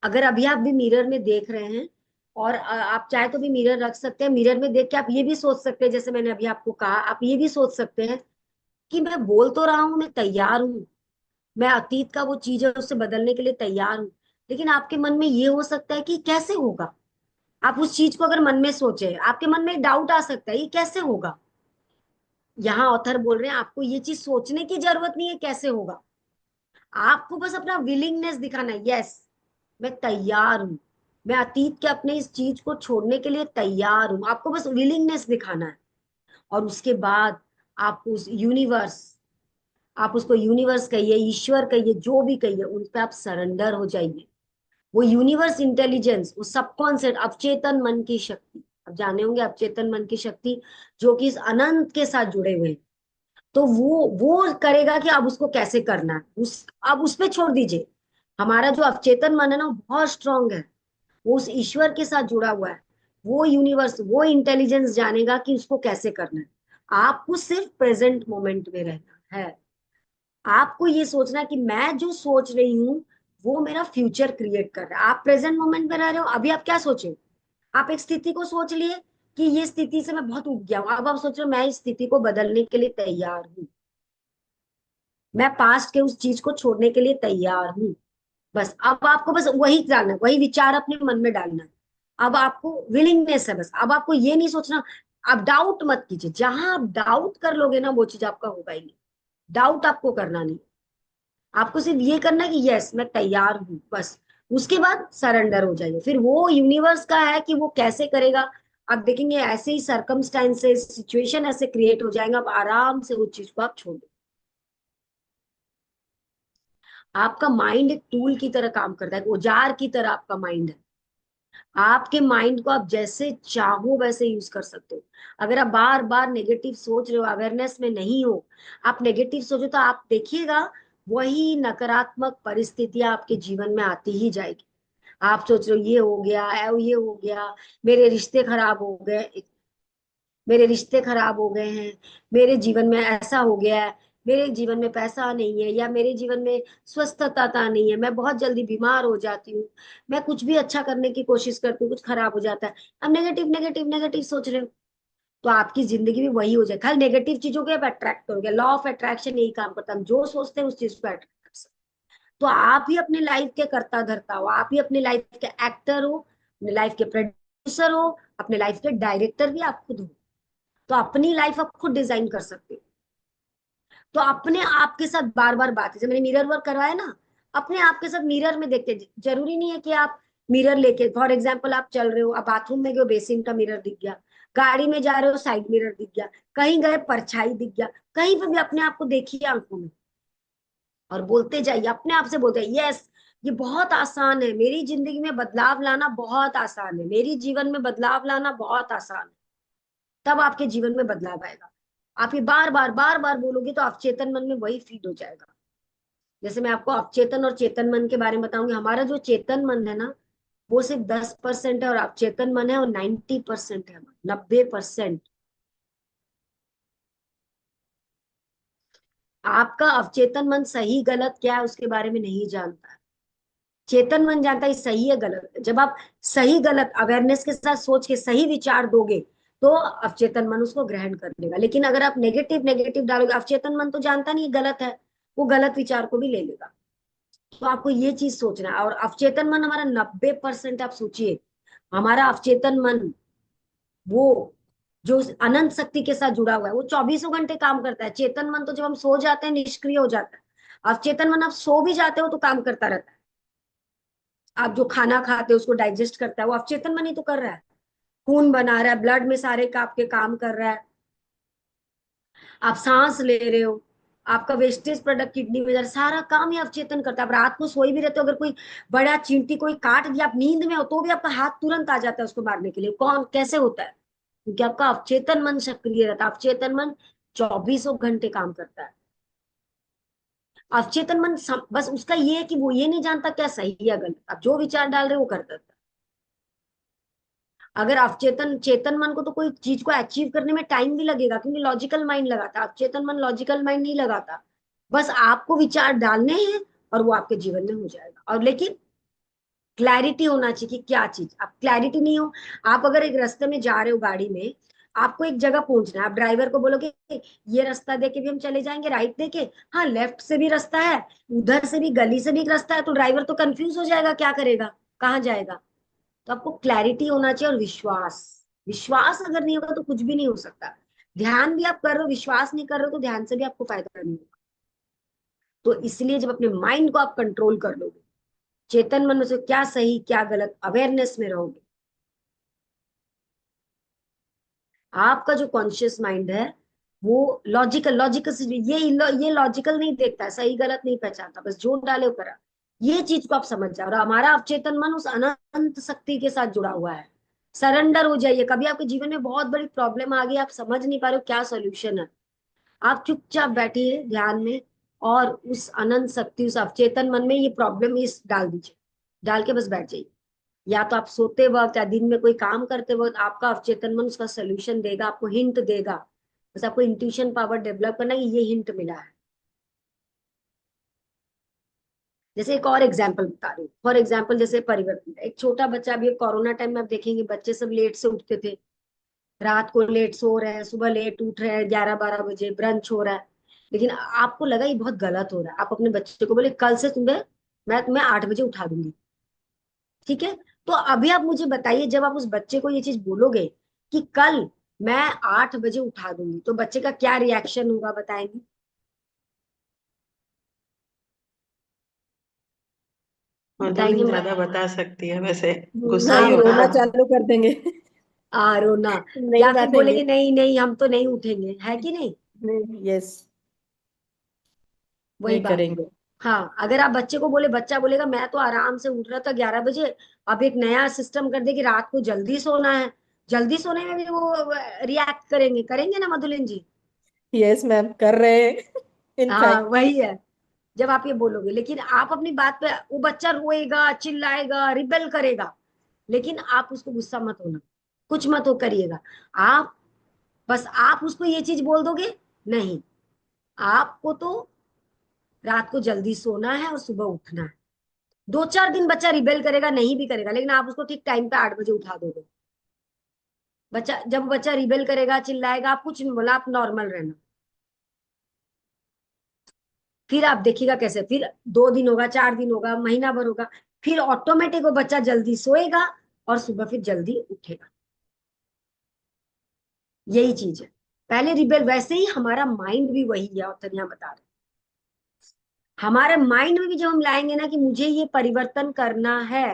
अगर अभी आप भी मिरर में देख रहे हैं, और आप चाहे तो भी मिरर रख सकते हैं, मिरर में देख के आप ये भी सोच सकते हैं, जैसे मैंने अभी आपको कहा, आप ये भी सोच सकते हैं कि मैं बोल तो रहा हूँ मैं तैयार हूँ, मैं अतीत का वो चीज है उससे बदलने के लिए तैयार हूँ। लेकिन आपके मन में ये हो सकता है कि कैसे होगा। आप उस चीज को अगर मन में सोचे, आपके मन में डाउट आ सकता है ये कैसे होगा। यहाँ ऑथर बोल रहे हैं आपको ये चीज सोचने की जरूरत नहीं है कैसे होगा, आपको बस अपना विलिंगनेस दिखाना है, यस, मैं तैयार हूं, मैं अतीत के अपने इस चीज को छोड़ने के लिए तैयार हूं। आपको बस विलिंगनेस दिखाना है। और उसके बाद आप उस यूनिवर्स, आप उसको यूनिवर्स कहिए, ईश्वर कहिए, जो भी कहिए, उन पे आप सरेंडर हो जाइए। वो यूनिवर्स इंटेलिजेंस, वो सबकॉन्शियस अवचेतन मन की शक्ति, अब जाने होंगे अवचेतन मन की शक्ति, जो कि इस अनंत के साथ जुड़े हुए हैं। तो वो करेगा कि अब उसको कैसे करना है, उस अब उस पे छोड़ दीजिए। हमारा जो अवचेतन मन है ना वो बहुत स्ट्रांग है, वो उस ईश्वर के साथ जुड़ा हुआ है। वो यूनिवर्स, वो इंटेलिजेंस जानेगा कि उसको कैसे करना है। आपको सिर्फ प्रेजेंट मोमेंट में रहना है। आपको ये सोचना है कि मैं जो सोच रही हूँ वो मेरा फ्यूचर क्रिएट कर रहा है। आप प्रेजेंट मोमेंट में रह रहे हो, अभी आप क्या सोचे, आप एक स्थिति को सोच लिए कि ये स्थिति से मैं बहुत उब गया हूं, अब आप सोच रहे हो मैं इस स्थिति को बदलने के लिए तैयार हूँ, मैं पास्ट के उस चीज को छोड़ने के लिए तैयार हूँ। बस अब आपको बस वही डालना है, वही विचार अपने मन में डालना है। अब आपको विलिंगनेस है, बस अब आपको ये नहीं सोचना। आप डाउट मत कीजिए, जहां आप डाउट कर लोगे ना वो चीज आपका होगा ही नहीं। डाउट आपको करना नहीं, आपको सिर्फ ये करना है कि यस मैं तैयार हूँ, बस। उसके बाद सरेंडर हो जाइए, फिर वो यूनिवर्स का है कि वो कैसे करेगा। आप देखेंगे ऐसे ही सरकमस्टांसेस, सिचुएशन ऐसे क्रिएट हो जाएंगे, आप आराम से उस चीज को आप छोड़ दो। आपका माइंड एक टूल की तरह काम करता है, एक औजार की तरह आपका माइंड है। आपके माइंड को आप जैसे चाहो वैसे यूज कर सकते हो। अगर आप बार बार नेगेटिव सोच रहे हो, अवेयरनेस में नहीं हो, आप नेगेटिव सोचो, तो आप देखिएगा वही नकारात्मक परिस्थितियां आपके जीवन में आती ही जाएगी। आप सोच रहे हो ये हो गया, ये हो गया, मेरे रिश्ते खराब हो गए, मेरे रिश्ते खराब हो गए हैं, मेरे जीवन में ऐसा हो गया है, मेरे जीवन में पैसा नहीं है, या मेरे जीवन में स्वस्थता नहीं है, मैं बहुत जल्दी बीमार हो जाती हूँ, मैं कुछ भी अच्छा करने की कोशिश करती हूँ कुछ खराब हो जाता है। अब नेगेटिव नेगेटिव नेगेटिव सोच रहे हो, तो आपकी जिंदगी में वही हो जाए, खाली नेगेटिव चीजों के आप अट्रैक्ट करोगे। लॉ ऑफ अट्रैक्शन यही काम करता है, हम जो सोचते हैं उस चीज को अट्रैक्ट कर सकते हैं। तो आप ही अपने लाइफ के कर्ता धर्ता हो, आप ही अपने लाइफ के एक्टर हो, अपने लाइफ के प्रोड्यूसर हो, अपने लाइफ के डायरेक्टर भी आप खुद हो। तो अपनी लाइफ आप खुद डिजाइन कर सकते हो। तो अपने आप के साथ बार बार बात, जैसे मैंने मिरर वर्क करवाया ना, अपने आप के साथ मिरर में देखते, जरूरी नहीं है कि आप मिरर लेके, फॉर एग्जाम्पल आप चल रहे हो, आप बाथरूम में गए बेसिन का मिरर दिख गया, गाड़ी में जा रहे हो साइड मिरर दिख गया, कहीं गए परछाई दिख गया, कहीं पर भी अपने आप को देखिए आंखों में, और बोलते जाइए, अपने आप से बोलते जाइए, यस, ये बहुत आसान है, मेरी जिंदगी में बदलाव लाना बहुत आसान है, मेरी जीवन में बदलाव लाना बहुत आसान है। तब आपके जीवन में बदलाव आएगा। आप ये बार बार बोलोगे तो अवचेतन मन में वही फीड हो जाएगा। जैसे मैं आपको अवचेतन और चेतन मन के बारे में बताऊंगी, हमारा जो चेतन मन है ना वो सिर्फ 10% है, और अवचेतन मन है और 90% है, 90%। आपका अवचेतन मन सही गलत क्या है उसके बारे में नहीं जानता है, चेतन मन जानता है सही है गलत है। जब आप सही गलत अवेयरनेस के साथ सोच के सही विचार दोगे, तो अवचेतन मन उसको ग्रहण कर लेगा। लेकिन अगर आप नेगेटिव नेगेटिव डालोगे, अवचेतन मन तो जानता नहीं गलत है, वो गलत विचार को भी ले लेगा। तो आपको ये चीज सोचना है। और अवचेतन मन हमारा 90% आप सोचिए, हमारा अवचेतन मन वो जो अनंत शक्ति के साथ जुड़ा हुआ है, वो 24 घंटे काम करता है। चेतन मन तो जब हम सो जाते हैं निष्क्रिय हो जाता है। अवचेतन मन आप सो भी जाते हो तो काम करता रहता है। आप जो खाना खाते हो उसको डाइजेस्ट करता है, वो अवचेतन मन ही तो कर रहा है। खून बना रहा है, ब्लड में सारे का आपके काम कर रहा है। आप सांस ले रहे हो, आपका वेस्टेज प्रोडक्ट किडनी में जा रहा है, सारा काम ही अवचेतन करता है। आप रात को सोई भी रहते हो, अगर कोई बड़ा चींटी कोई काट दिया, आप नींद में हो तो भी आपका हाथ तुरंत आ जाता है उसको मारने के लिए। कौन कैसे होता है? क्योंकि आपका अवचेतन मन सक्रिय रहता है। अवचेतन मन 24 घंटे काम करता है। अवचेतन मन बस उसका ये है कि वो ये नहीं जानता क्या सही या गलत, आप जो विचार डाल रहे हो वो करता था। अगर अवचेतन चेतन मन को तो कोई चीज को अचीव करने में टाइम भी लगेगा, क्योंकि लॉजिकल माइंड लगाता है। अवचेतन मन लॉजिकल माइंड नहीं लगाता, बस आपको विचार डालने हैं और वो आपके जीवन में हो जाएगा। और लेकिन क्लैरिटी होना चाहिए कि क्या चीज। आप क्लैरिटी नहीं हो, आप अगर एक रास्ते में जा रहे हो गाड़ी में, आपको एक जगह पहुंचना है, आप ड्राइवर को बोलोगे ये रास्ता देके भी हम चले जाएंगे, राइट देके, हाँ लेफ्ट से भी रास्ता है, उधर से भी गली से भी एक रास्ता है, तो ड्राइवर तो कंफ्यूज हो जाएगा, क्या करेगा, कहाँ जाएगा। तो आपको क्लैरिटी होना चाहिए और विश्वास। विश्वास अगर नहीं होगा तो कुछ भी नहीं हो सकता। ध्यान भी आप कर रहे हो, विश्वास नहीं कर रहे हो, तो ध्यान से भी आपको फायदा नहीं होगा। तो इसलिए जब अपने माइंड को आप कंट्रोल कर लोगे, चेतन मन में से क्या सही क्या गलत अवेयरनेस में रहोगे, आपका जो कॉन्शियस माइंड है वो लॉजिकल लॉजिकल से ये लॉजिकल नहीं देखता है, सही गलत नहीं पहचानता, बस जो डाले वो करा। ये चीज को आप समझ जाओ। और हमारा अवचेतन मन उस अनंत शक्ति के साथ जुड़ा हुआ है। सरेंडर हो जाइए। कभी आपके जीवन में बहुत बड़ी प्रॉब्लम आ गई, आप समझ नहीं पा रहे हो क्या सोल्यूशन है, आप चुपचाप बैठिए ध्यान में और उस अनंत शक्ति उस अवचेतन मन में ये प्रॉब्लम इस डाल दीजिए, डाल के बस बैठ जाइए। या तो आप सोते वक्त या दिन में कोई काम करते वक्त आपका अवचेतन मन उसका सोल्यूशन देगा, आपको हिंट देगा। बस आपको इंट्यूशन पावर डेवलप करना है कि ये हिंट मिला है। जैसे एक और एग्जाम्पल बता रही हूँ। फॉर एग्जाम्पल जैसे परिवर्तन, एक छोटा बच्चा, अभी कोरोना टाइम में आप देखेंगे बच्चे सब लेट से उठते थे, रात को लेट सो रहे हैं, सुबह लेट उठ रहे हैं, 11-12 बजे ब्रंच हो रहा है। लेकिन आपको लगा ये बहुत गलत हो रहा है, आप अपने बच्चे को बोले कल से मैं तुम्हें 8 बजे उठा दूंगी, ठीक है। तो अभी आप मुझे बताइए, जब आप उस बच्चे को ये चीज बोलोगे कि कल मैं 8 बजे उठा दूंगी, तो बच्चे का क्या रिएक्शन होगा बताएंगे? बताएंगे मधुलिन ज्यादा बता सकती है वैसे, गुस्सा ही हाँ होगा। रोना हाँ चालू कर देंगे। रोना। नहीं या फिर बांधेंगे। बोलेंगे नहीं नहीं हम तो नहीं उठेंगे, है कि नहीं? नहीं, यस, वही नहीं बात है। करेंगे। हाँ, अगर आप बच्चे को बोले, बच्चा बोलेगा मैं तो आराम से उठ रहा था 11 बजे, अब एक नया सिस्टम कर दे कि रात को जल्दी सोना है, जल्दी सोने में भी वो रिएक्ट करेंगे, करेंगे ना मधुलिन जी? यस मैम, कर रहे हैं हाँ इनफैक्ट। वही है। जब आप ये बोलोगे, लेकिन आप अपनी बात पे, वो बच्चा रोएगा चिल्लाएगा रिबेल करेगा, लेकिन आप उसको गुस्सा मत होना, कुछ मत हो करिएगा। आप बस आप उसको ये चीज बोल दोगे, नहीं आपको तो रात को जल्दी सोना है और सुबह उठना है। 2-4 दिन बच्चा रिबेल करेगा, नहीं भी करेगा, लेकिन आप उसको ठीक टाइम पे 8 बजे उठा दोगे। बच्चा जब बच्चा रिबेल करेगा चिल्लाएगा, आप कुछ नहीं बोला, आप नॉर्मल रहना। फिर आप देखिएगा कैसे, फिर 2 दिन होगा, 4 दिन होगा, महीना भर होगा, फिर ऑटोमेटिक वो बच्चा जल्दी सोएगा और सुबह फिर जल्दी उठेगा। यही चीज है। पहले रिबेल, वैसे ही हमारा माइंड भी वही है, और तनिया बता रहे, हमारे माइंड में भी जब हम लाएंगे ना कि मुझे ये परिवर्तन करना है,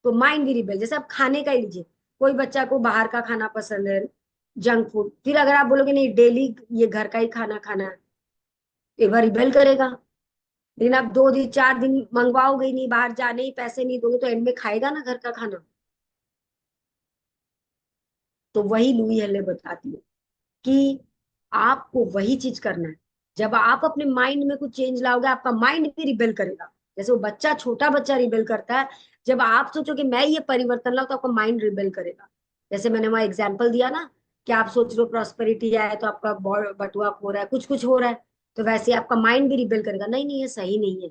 तो माइंड भी रिबेल। जैसे आप खाने का ही लीजिए, कोई बच्चा को बाहर का खाना पसंद है, जंक फूड, फिर अगर आप बोलोगे नहीं डेली ये घर का ही खाना खाना है, एक बार रिबेल करेगा। लेकिन आप 2 दिन 4 दिन मंगवाओगे ही नहीं, बाहर जाने ही पैसे नहीं दोगे, तो एंड में खाएगा ना घर का खाना। तो वही लुई हेले बताती है कि आपको वही चीज करना है। जब आप अपने माइंड में कुछ चेंज लाओगे, आपका माइंड भी रिबेल करेगा। जैसे वो बच्चा, छोटा बच्चा रिबेल करता है, जब आप सोचो कि मैं ये परिवर्तन लाऊं, तो आपका माइंड रिबेल करेगा। जैसे मैंने वहां एग्जाम्पल दिया ना कि आप सोच रहे हो प्रॉस्पेरिटी आए तो आपका बटुआ हो रहा है, कुछ कुछ हो रहा है, तो वैसे आपका माइंड भी रिबेल करेगा, नहीं नहीं ये सही नहीं है,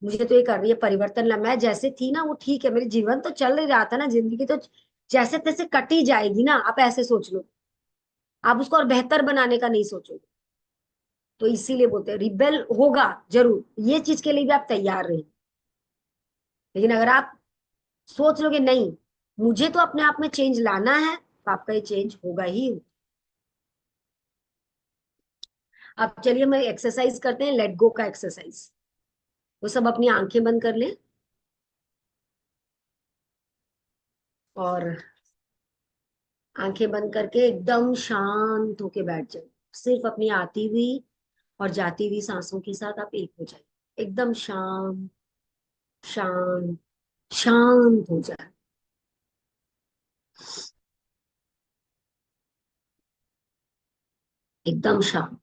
मुझे तो ये कर रही है परिवर्तन ला, मैं जैसे थी ना वो ठीक है, मेरे जीवन तो चल ही रहा था ना, जिंदगी तो जैसे तैसे कट ही जाएगी ना, आप ऐसे सोच लो, आप उसको और बेहतर बनाने का नहीं सोचोगे। तो इसीलिए बोलते हैं रिबेल होगा जरूर, ये चीज के लिए भी आप तैयार रहिए। लेकिन अगर आप सोच लोगे नहीं, मुझे तो अपने आप में चेंज लाना है, तो आपका ये चेंज होगा ही। अब चलिए हम एक्सरसाइज करते हैं, लेट गो का एक्सरसाइज। वो सब अपनी आंखें बंद कर लें और आंखें बंद करके एकदम शांत होके बैठ जाए। सिर्फ अपनी आती हुई और जाती हुई सांसों के साथ आप एक हो जाए, एकदम शांत शांत शांत हो जाए, एकदम शांत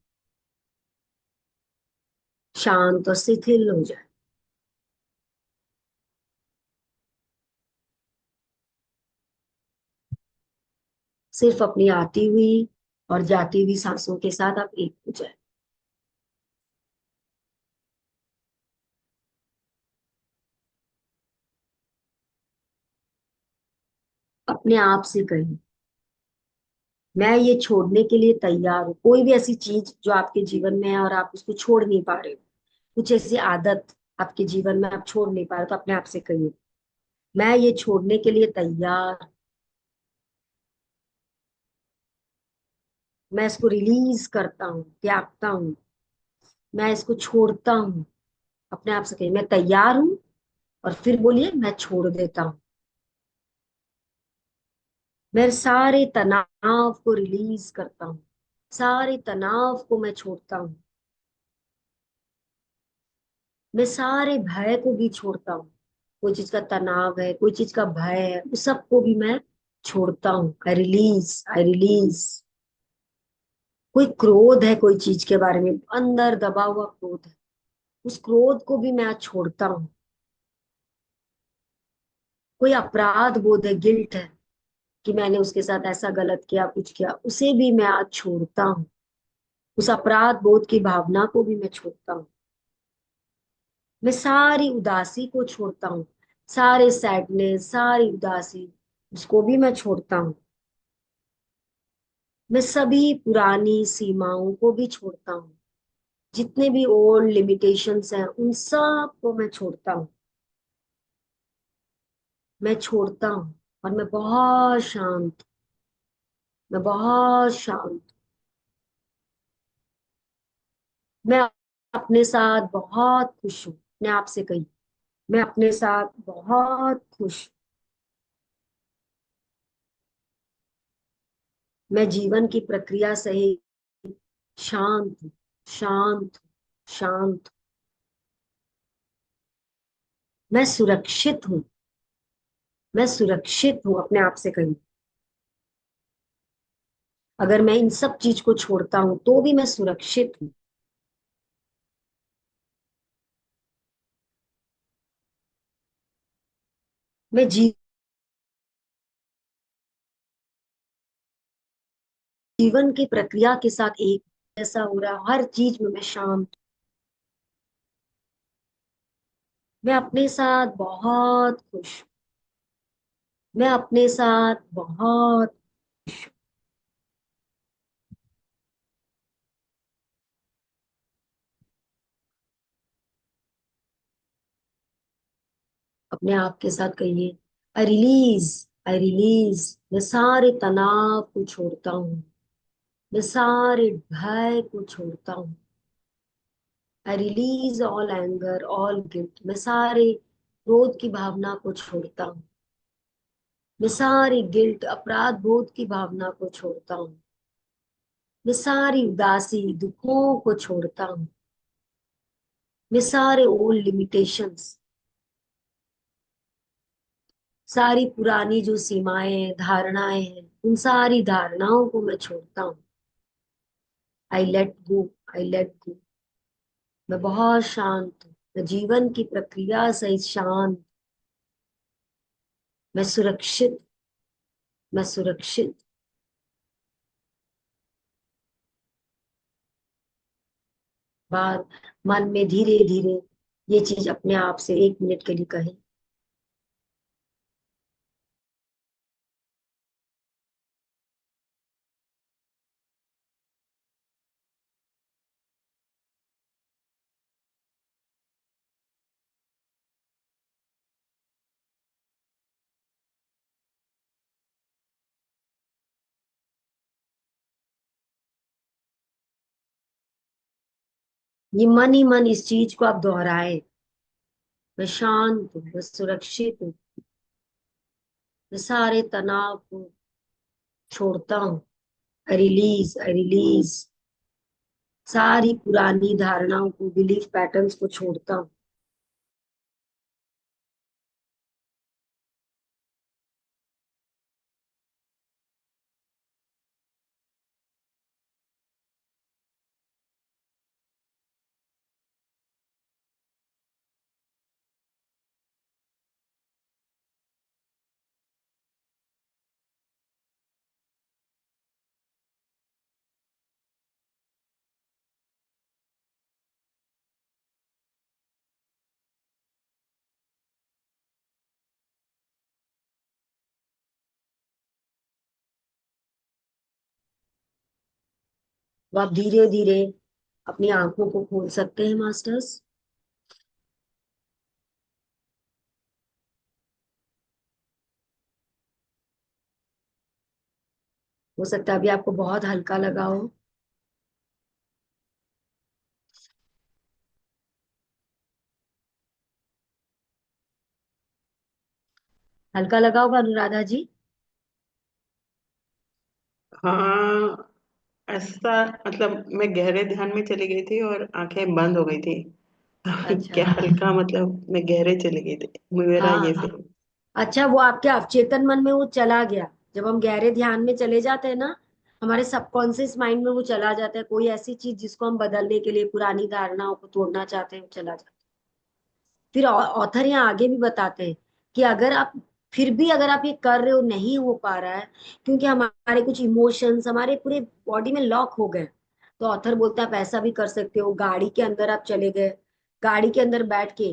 शांत और शिथिल हो जाए। सिर्फ अपनी आती हुई और जाती हुई सांसों के साथ आप एक हो जाए। अपने आप से कहिए, मैं ये छोड़ने के लिए तैयार हूँ। कोई भी ऐसी चीज जो आपके जीवन में है और आप उसको छोड़ नहीं पा रहे हो, कुछ ऐसी आदत आपके जीवन में आप छोड़ नहीं पा रहे हो, तो अपने आप से कहिए, मैं ये छोड़ने के लिए तैयार, मैं इसको रिलीज करता हूँ, त्यागता हूँ, मैं इसको छोड़ता हूँ। अपने आप से कहिए, मैं तैयार हूँ, और फिर बोलिए, मैं छोड़ देता हूँ। मैं सारे तनाव को रिलीज करता हूँ, सारे तनाव को मैं छोड़ता हूँ। मैं सारे भय को भी छोड़ता हूँ। कोई चीज का तनाव है, कोई चीज का भय है, उस सबको भी मैं छोड़ता हूँ। I release, I release. कोई क्रोध है कोई चीज के बारे में, अंदर दबा हुआ क्रोध है, उस क्रोध को भी मैं आज छोड़ता हूँ। कोई अपराध बोध है, गिल्ट है कि मैंने उसके साथ ऐसा गलत किया, कुछ किया, उसे भी मैं आज छोड़ता हूँ। उस अपराध बोध की भावना को भी मैं छोड़ता हूँ। मैं सारी उदासी को छोड़ता हूँ, सारे सैडनेस, सारी उदासी, उसको भी मैं छोड़ता हूँ। मैं सभी पुरानी सीमाओं को भी छोड़ता हूँ, जितने भी ओल्ड लिमिटेशंस हैं उन सब को मैं छोड़ता हूँ। मैं छोड़ता हूँ और मैं बहुत शांत, मैं बहुत शांत। मैं अपने साथ बहुत खुश हूँ। अपने आप से कही, मैं अपने साथ बहुत खुश, मैं जीवन की प्रक्रिया सही शांत हूँ, शांत हूँ, शांत हूँ। मैं सुरक्षित हूँ, मैं सुरक्षित हूँ। अपने आप से कही, अगर मैं इन सब चीज को छोड़ता हूँ तो भी मैं सुरक्षित हूँ। मैं जीवन की प्रक्रिया के साथ एक ऐसा हो रहा है, हर चीज में मैं शांत। मैं अपने साथ बहुत खुश, मैं अपने साथ बहुत खुश। अपने आप के साथ कहिए, आई रिलीज, आई रिलीज। मैं सारे तनाव को छोड़ता हूँ, मैं सारे भय को छोड़ता हूँ। I release all anger, all guilt. मैं सारे क्रोध की भावना को छोड़ता हूँ, मैं सारी गिल्ट, अपराध बोध की भावना को छोड़ता हूँ। मैं सारी उदासी, दुखों को छोड़ता हूँ। मैं सारे ओल्ड लिमिटेशंस, सारी पुरानी जो सीमाएं, धारणाएं हैं, उन सारी धारणाओं को मैं छोड़ता हूँ। I let go, I let go. मैं बहुत शांत हूँ, मैं जीवन की प्रक्रिया से शांत, मैं सुरक्षित, मैं सुरक्षित। बात मन में धीरे धीरे ये चीज अपने आप से 1 मिनट के लिए कहें, ये मन ही मन इस चीज को आप दोहराए, मैं शांत हूँ, मैं सुरक्षित हूँ, मैं सारे तनाव को छोड़ता हूँ, आई रिलीज सारी पुरानी धारणाओं को, बिलीफ पैटर्न्स को छोड़ता हूँ। तो आप धीरे धीरे अपनी आंखों को खोल सकते हैं मास्टर्स। हो सकता है अभी आपको बहुत हल्का लगा हो। हल्का लगा होगा अनुराधा जी। हाँ, ऐसा मतलब मैं गहरे ध्यान में चली गई थी और आंखें बंद हो गई थी। अच्छा। क्या हल्का, मतलब मैं गहरे चली गई थी, मेरा हाँ ये हाँ। फील। अच्छा, वो आपके अवचेतन मन में वो चला गया। जब हम गहरे ध्यान में चले जाते हैं ना, हमारे सबकॉन्शियस माइंड में वो चला जाता है, कोई ऐसी चीज जिसको हम बदलने के लिए पुरानी धारणाओं को तोड़ना चाहते हैं, वो चला जाता है। फिर ऑथर यहाँ आगे भी बताते हैं कि अगर आप फिर भी अगर आप ये कर रहे हो, नहीं हो पा रहा है क्योंकि हमारे कुछ इमोशंस हमारे पूरे बॉडी में लॉक हो गए, तो ऑथर बोलता है आप ऐसा भी कर सकते हो, गाड़ी के अंदर आप चले गए, गाड़ी के अंदर बैठ के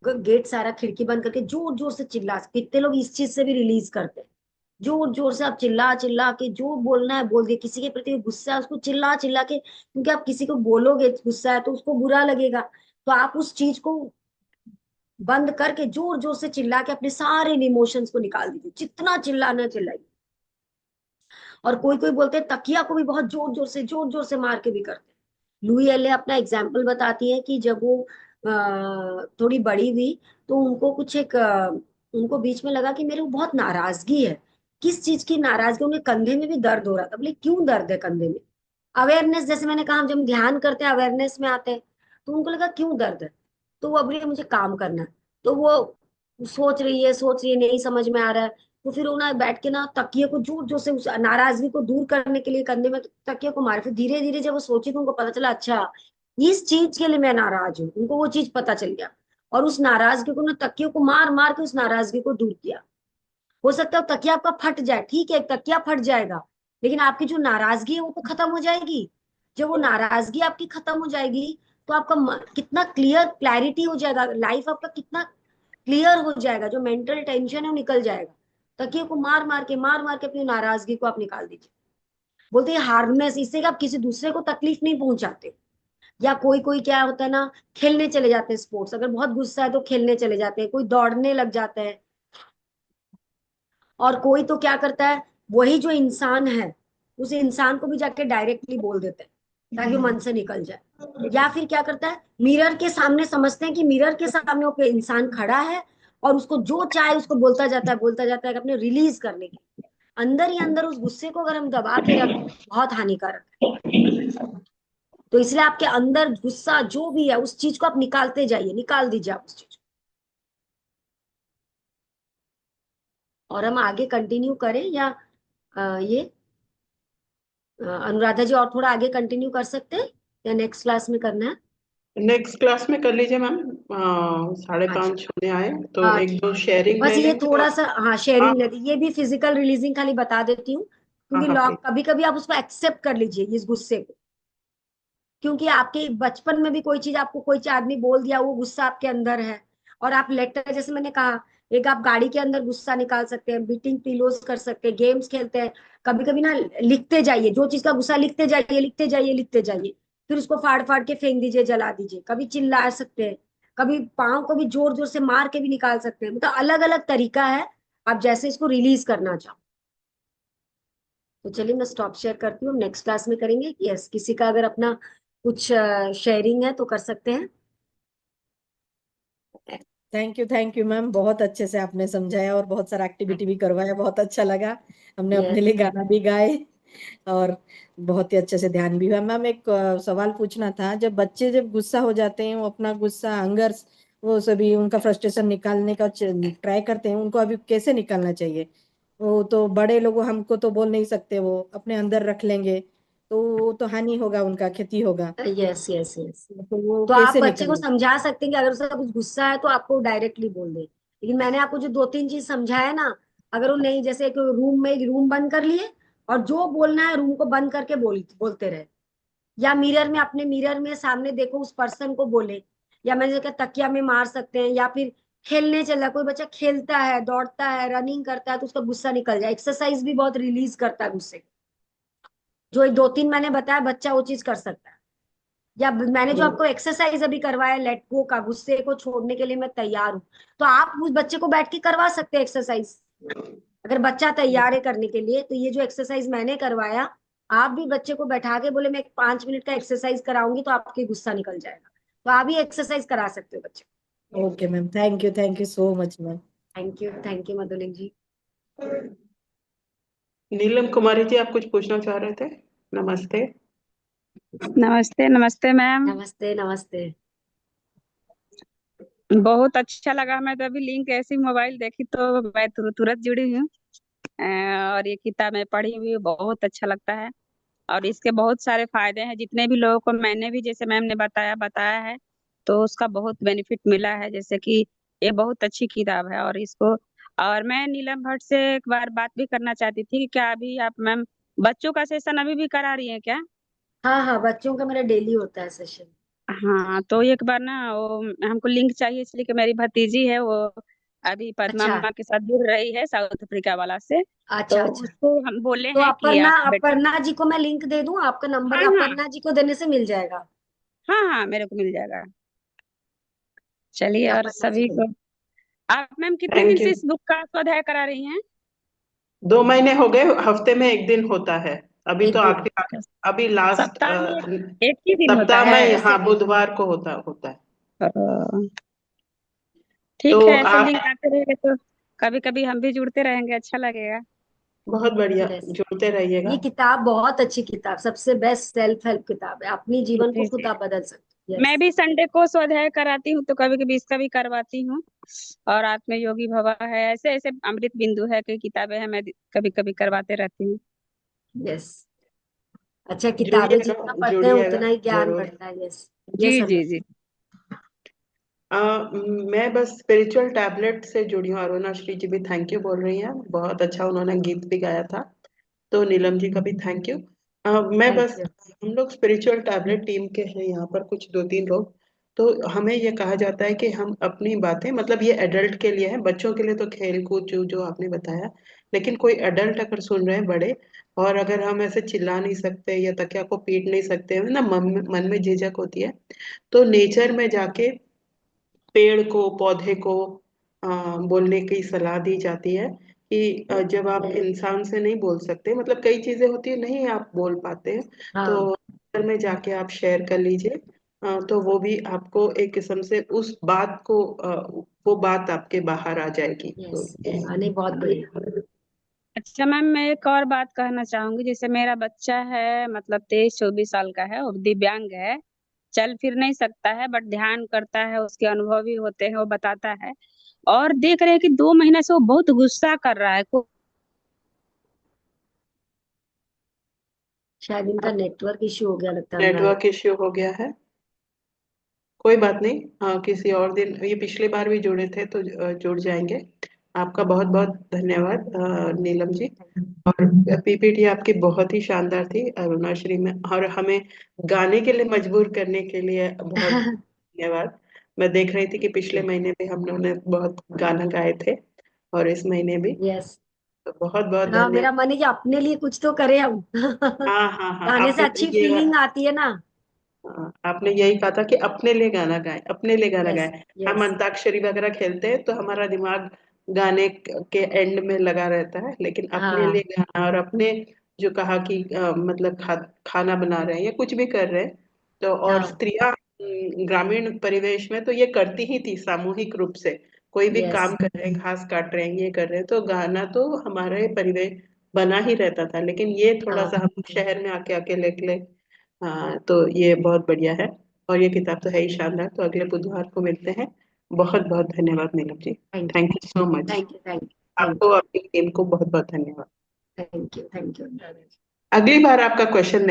गेट सारा खिड़की बंद करके जोर जोर से चिल्ला, कितने लोग इस चीज से भी रिलीज करते हैं, जोर जोर से आप चिल्ला चिल्ला के जो बोलना है बोल दिए, किसी के प्रति गुस्सा है उसको चिल्ला चिल्ला के, क्योंकि आप किसी को बोलोगे गुस्सा है तो उसको बुरा लगेगा, तो आप उस चीज को बंद करके जोर जोर से चिल्ला के अपने सारे इमोशंस को निकाल दीजिए, जितना चिल्लाना चिल्लाइए। और कोई कोई बोलते हैं तकिया को भी बहुत जोर जोर से मार के भी करते हैं। लुई एले अपना एग्जाम्पल बताती है कि जब वो थोड़ी बड़ी हुई तो उनको कुछ एक उनको बीच में लगा कि मेरे को बहुत नाराजगी है। किस चीज की नाराजगी? उनके कंधे में भी दर्द हो रहा था। बोले क्यों दर्द है कंधे में? अवेयरनेस, जैसे मैंने कहा, जब हम ध्यान करते हैं अवेयरनेस में आते हैं, तो उनको लगा क्यों दर्द है, तो वो बोले मुझे काम करना है। तो वो सोच रही है, नहीं समझ में आ रहा है, तो फिर उन्होंने बैठ के ना तकिए को जोर जोर से उस नाराजगी को दूर करने के लिए कंधे में तकिए को मारे। फिर धीरे धीरे जब वो सोची तो उनको पता चला अच्छा इस चीज के लिए मैं नाराज हूँ, उनको वो चीज पता चल गया। और उस नाराजगी को ना तकिए को मार मार के उस नाराजगी को दूर किया। हो सकता है तकिया आपका फट जाए, ठीक है, तकिया फट जाएगा, लेकिन आपकी जो नाराजगी है वो तो खत्म हो जाएगी। जब वो नाराजगी आपकी खत्म हो जाएगी तो आपका कितना क्लियर क्लैरिटी हो जाएगा, लाइफ आपका कितना क्लियर हो जाएगा, जो मेंटल टेंशन है वो निकल जाएगा। तकिए को मार मार के अपनी नाराजगी को आप निकाल दीजिए। बोलते हैं हार्डनेस, इससे कि आप किसी दूसरे को तकलीफ नहीं पहुंचाते। या कोई कोई क्या होता है ना, खेलने चले जाते हैं स्पोर्ट्स, अगर बहुत गुस्सा है तो खेलने चले जाते हैं, कोई दौड़ने लग जाता है, और कोई तो क्या करता है, वही जो इंसान है उस इंसान को भी जाके डायरेक्टली बोल देते हैं ताकि वो मन से निकल जाए। या फिर क्या करता है, मिरर के सामने समझते हैं कि मिरर के सामने वो इंसान खड़ा है और उसको जो चाहे उसको बोलता जाता है अपने रिलीज करने के। अंदर ही अंदर उस गुस्से को अगर हम दबा के रख दें, बहुत हानिकारक है। तो इसलिए आपके अंदर गुस्सा जो भी है उस चीज को आप निकालते जाइए, निकाल दीजिए आप उस चीज को। और हम आगे कंटिन्यू करें या ये अनुराधा जी और थोड़ा आगे कंटिन्यू कर सकते हैं या नेक्स्ट क्लास में करना है? नेक्स्ट क्लास में कर लीजिए मैम। साढ़े अच्छा। पाँच होने आए तो हाँ एक ठीक दो है। शेयरिंग बस ले ये लेंगे थोड़ा और। सा, हाँ, हाँ शेयरिंग लेती, ये भी फिजिकल रिलीजिंग खाली बता देती हूँ, हाँ क्योंकि हाँ प्लीज। लॉक कभी कभी आप उसको एक्सेप्ट कर लीजिए इस गुस्से को। क्योंकि आपके बचपन में भी कोई चीज आपको कोई आदमी बोल दिया, वो गुस्सा आपके अंदर है, और आप लेटर, जैसे मैंने कहा, एक आप गाड़ी के अंदर गुस्सा निकाल सकते हैं, बीटिंग पिलोज कर सकते हैं, गेम्स खेलते हैं। कभी कभी ना लिखते जाइए, जो चीज का गुस्सा लिखते जाइए लिखते जाइए लिखते जाइए, फिर उसको फाड़ फाड़ के फेंक दीजिए, जला दीजिए। कभी चिल्ला सकते हैं, कभी पाँव को भी जोर जोर से मार के भी निकाल सकते हैं, मतलब अलग अलग तरीका है, आप जैसे इसको रिलीज करना चाहो। तो चलिए मैं स्टॉप शेयर करती हूँ, नेक्स्ट क्लास में करेंगे। यस, किसी का अगर अपना कुछ शेयरिंग है तो कर सकते हैं। थैंक यू मैम, बहुत अच्छे से आपने समझाया और बहुत सारा एक्टिविटी भी करवाया, बहुत अच्छा लगा। हमने अपने यस। लिए गाना भी गाए और बहुत ही अच्छे से ध्यान भी हुआ। मैम एक सवाल पूछना था, जब बच्चे जब गुस्सा हो जाते हैं, वो अपना गुस्सा अंगर वो सभी उनका फ्रस्ट्रेशन निकालने का ट्राई करते हैं, उनको अभी कैसे निकालना चाहिए? वो तो बड़े लोग हमको तो बोल नहीं सकते, वो अपने अंदर रख लेंगे तो वो तो हानि होगा, उनका क्षति होगा। Yes yes yes. तो वो तो आप कैसे बच्चे को निकालें? समझा सकते हैं कि अगर उसका कुछ गुस्सा है तो आपको डायरेक्टली बोल दे, लेकिन मैंने आपको जो दो तीन चीज समझाया ना, अगर वो नहीं, जैसे एक रूम में एक रूम बंद कर लिए और जो बोलना है रूम को बंद करके बोलते रहे, या मिरर में, अपने मिरर में सामने देखो उस पर्सन को बोले, या मैंने कहा तकिया में मार सकते हैं, या फिर खेलने चला, कोई बच्चा खेलता है, दौड़ता है, रनिंग करता है तो उसका गुस्सा निकल जाए, एक्सरसाइज भी बहुत रिलीज करता है गुस्से। जो ये दो तीन मैंने बताया, बच्चा वो चीज कर सकता है। या मैंने जो आपको एक्सरसाइज अभी करवाया लेट गो का, गुस्से को छोड़ने के लिए मैं तैयार हूँ, तो आप उस बच्चे को बैठ के करवा सकते हैं एक्सरसाइज। अगर बच्चा तैयार है करने के लिए, तो ये जो एक्सरसाइज मैंने करवाया, आप भी बच्चे को बैठा के बोले मैं 5 मिनट का एक्सरसाइज कराऊंगी तो आपके गुस्सा निकल जाएगा, तो आप भी एक्सरसाइज करा सकते हो बच्चे okay ma'am, thank you so much ma'am. को। थैंक यू मधुलिन जी। नीलम कुमारी जी, आप कुछ पूछना चाह रहे थे? नमस्ते। नमस्ते नमस्ते मैम। नमस्ते नमस्ते। बहुत अच्छा लगा। मैं तो अभी लिंक ऐसी मोबाइल देखी तो मैं तुरंत जुड़ी हूँ। और ये किताब मैं पढ़ी हुई हूँ, बहुत अच्छा लगता है। और इसके बहुत सारे फायदे हैं, जितने भी लोगों को मैंने भी जैसे मैम ने बताया है, तो उसका बहुत बेनिफिट मिला है। जैसे कि ये बहुत अच्छी किताब है। और मैं नीलम भट्ट से एक बार बात भी करना चाहती थी कि क्या अभी आप मैम बच्चों का सेशन अभी भी करा रही हैं क्या? हाँ हाँ, बच्चों का मेरा डेली होता है सेशन। हाँ, तो एक बार ना वो हमको लिंक चाहिए, इसलिए कि मेरी भतीजी है, वो अभी पद्मा अच्छा मामा के साथ जुड़ रही है साउथ अफ्रीका वाला से। अच्छा तो अच्छा। उसको हम बोले तो हैं कि अपर्णा, आप बेटा। अपर्णा जी को मैं लिंक दे दूं, आपका नंबर हाँ हाँ। अपर्णा जी को देने से मिल जाएगा। हाँ हाँ, मेरे को मिल जाएगा। चलिए, और अपर्णा जी सभी को। को। आप मैम कितने दिन थैंक से यू। इस बुक का स्वाध्याय करा रही हैं? 2 महीने हो गए, हफ्ते में एक दिन होता है। अभी तो एक दिन। आखिरी, अभी लास्ट सप्ताह में एक ही दिन होता सप्ताह है? में, ऐसे। हाँ, बुधवार को होता है। अ, तो ठीक है, ऐसे आप, लिंक आते रहेंगे तो कभी कभी हम भी जुड़ते रहेंगे, अच्छा लगेगा। बहुत बढ़िया, यस। जुड़ते रहिएगा। ये किताब बहुत अच्छी किताब, सबसे बेस्ट सेल्फ हेल्प किताब है, अपनी जीवन को जी खुद जी। आप बदल सकते हो। मैं यस। भी संडे को स्वाध्याय कराती हूँ, तो कभी कभी इसका भी करवाती हूँ। और आत्म योगी भवा है, ऐसे ऐसे अमृत बिंदु है, कई किताबें हैं, मैं कभी कभी करवाते रहती हूँ। यस। अच्छा, किताबें जुड़िएगा जितना पढ़ते हैं जुड़िएगा उतना ही ज्ञान जरूर। बढ़ता है। यस। जी यस जी अरुणा। जी। मैं बस स्पिरिचुअल टैबलेट से जुड़ी हूँ। अरुणा श्री जी भी थैंक यू बोल रही हैं, बहुत अच्छा, उन्होंने गीत भी गाया था। तो नीलम जी का भी थैंक यू। मैं थैंक बस, यू। हम लोग स्पिरिचुअल टैबलेट टीम के हैं यहाँ पर, कुछ 2-3 लोग। तो हमें ये कहा जाता है कि हम अपनी बातें, मतलब ये एडल्ट के लिए है, बच्चों के लिए तो खेल कूद जो जो आपने बताया, लेकिन कोई एडल्ट अगर सुन रहे हैं, बड़े, और अगर हम ऐसे चिल्ला नहीं सकते या तकिया को पीट नहीं सकते हैं ना, मन में झिझक होती है, तो नेचर में जाके पेड़ को, पौधे को बोलने की सलाह दी जाती है कि जब आप इंसान से नहीं बोल सकते, मतलब कई चीजें होती है नहीं आप बोल पाते हैं, तो हाँ। घर में जाके आप शेयर कर लीजिए। तो वो भी आपको एक किस्म से उस बात को, वो बात आपके बाहर आ जाएगी। तो यस। हाँ नहीं, बहुत बढ़िया। अच्छा मैम, मैं एक और बात कहना चाहूंगी। जैसे मेरा बच्चा है, मतलब 23-24 साल का है, और दिव्यांग है, चल फिर नहीं सकता है, बट ध्यान करता है, उसके अनुभव भी होते हैं, वो बताता है। और देख रहे हैं कि 2 महीने से वो बहुत गुस्सा कर रहा है। शायद इनका नेटवर्क इश्यू हो गया लगता है अनुराग। नेटवर्क इश्यू हो गया है, कोई बात नहीं। हाँ, किसी और दिन, ये पिछली बार भी जुड़े थे तो जुड़ जाएंगे। आपका बहुत बहुत धन्यवाद नीलम जी। और पीपीटी आपकी बहुत ही शानदार थी अरुणाश्री में, और हमें गाने के लिए मजबूर करने के लिए बहुत धन्यवाद। मैं देख रही थी कि पिछले महीने भी हम लोगों ने बहुत गाना गाए थे, और इस महीने भी, यस। तो बहुत बहुत हाँ, धन्यवाद। मेरा मन है कि अपने लिए कुछ तो करें हम। हाँ हाँ हाँ, गाने से आपने अच्छी ये, फीलिंग आती है ना। हाँ, आपने यही कहा था कि अपने लिए गाना गाएं, अपने लिए गाना यस। गाएं। हम यस। अंताक्षरी वगैरह खेलते हैं तो हमारा दिमाग गाने के एंड में लगा रहता है, लेकिन अपने लिए हाँ। गाना, और अपने जो कहा कि मतलब खाना बना रहे हैं या कुछ भी कर रहे हैं, तो और हाँ। स्त्रियां ग्रामीण परिवेश में तो ये करती ही थी सामूहिक रूप से, कोई भी Yes. काम कर रहे हैं, घास काट रहे हैं, ये कर रहे हैं, तो गाना तो हमारे परिवेश बना ही रहता था। लेकिन ये थोड़ा हाँ। सा हम शहर में आके अकेले अकेले, हाँ, तो ये बहुत बढ़िया है और ये किताब तो है ही शानदार। तो अगले बुधवार को मिलते हैं। बहुत बहुत धन्यवाद Neelam ji, Thank you. Thank you so much. Thank you. Thank you. आपको आपकी टीम को बहुत बहुत धन्यवाद। Thank you. Thank you. अगली बार आपका क्वेश्चन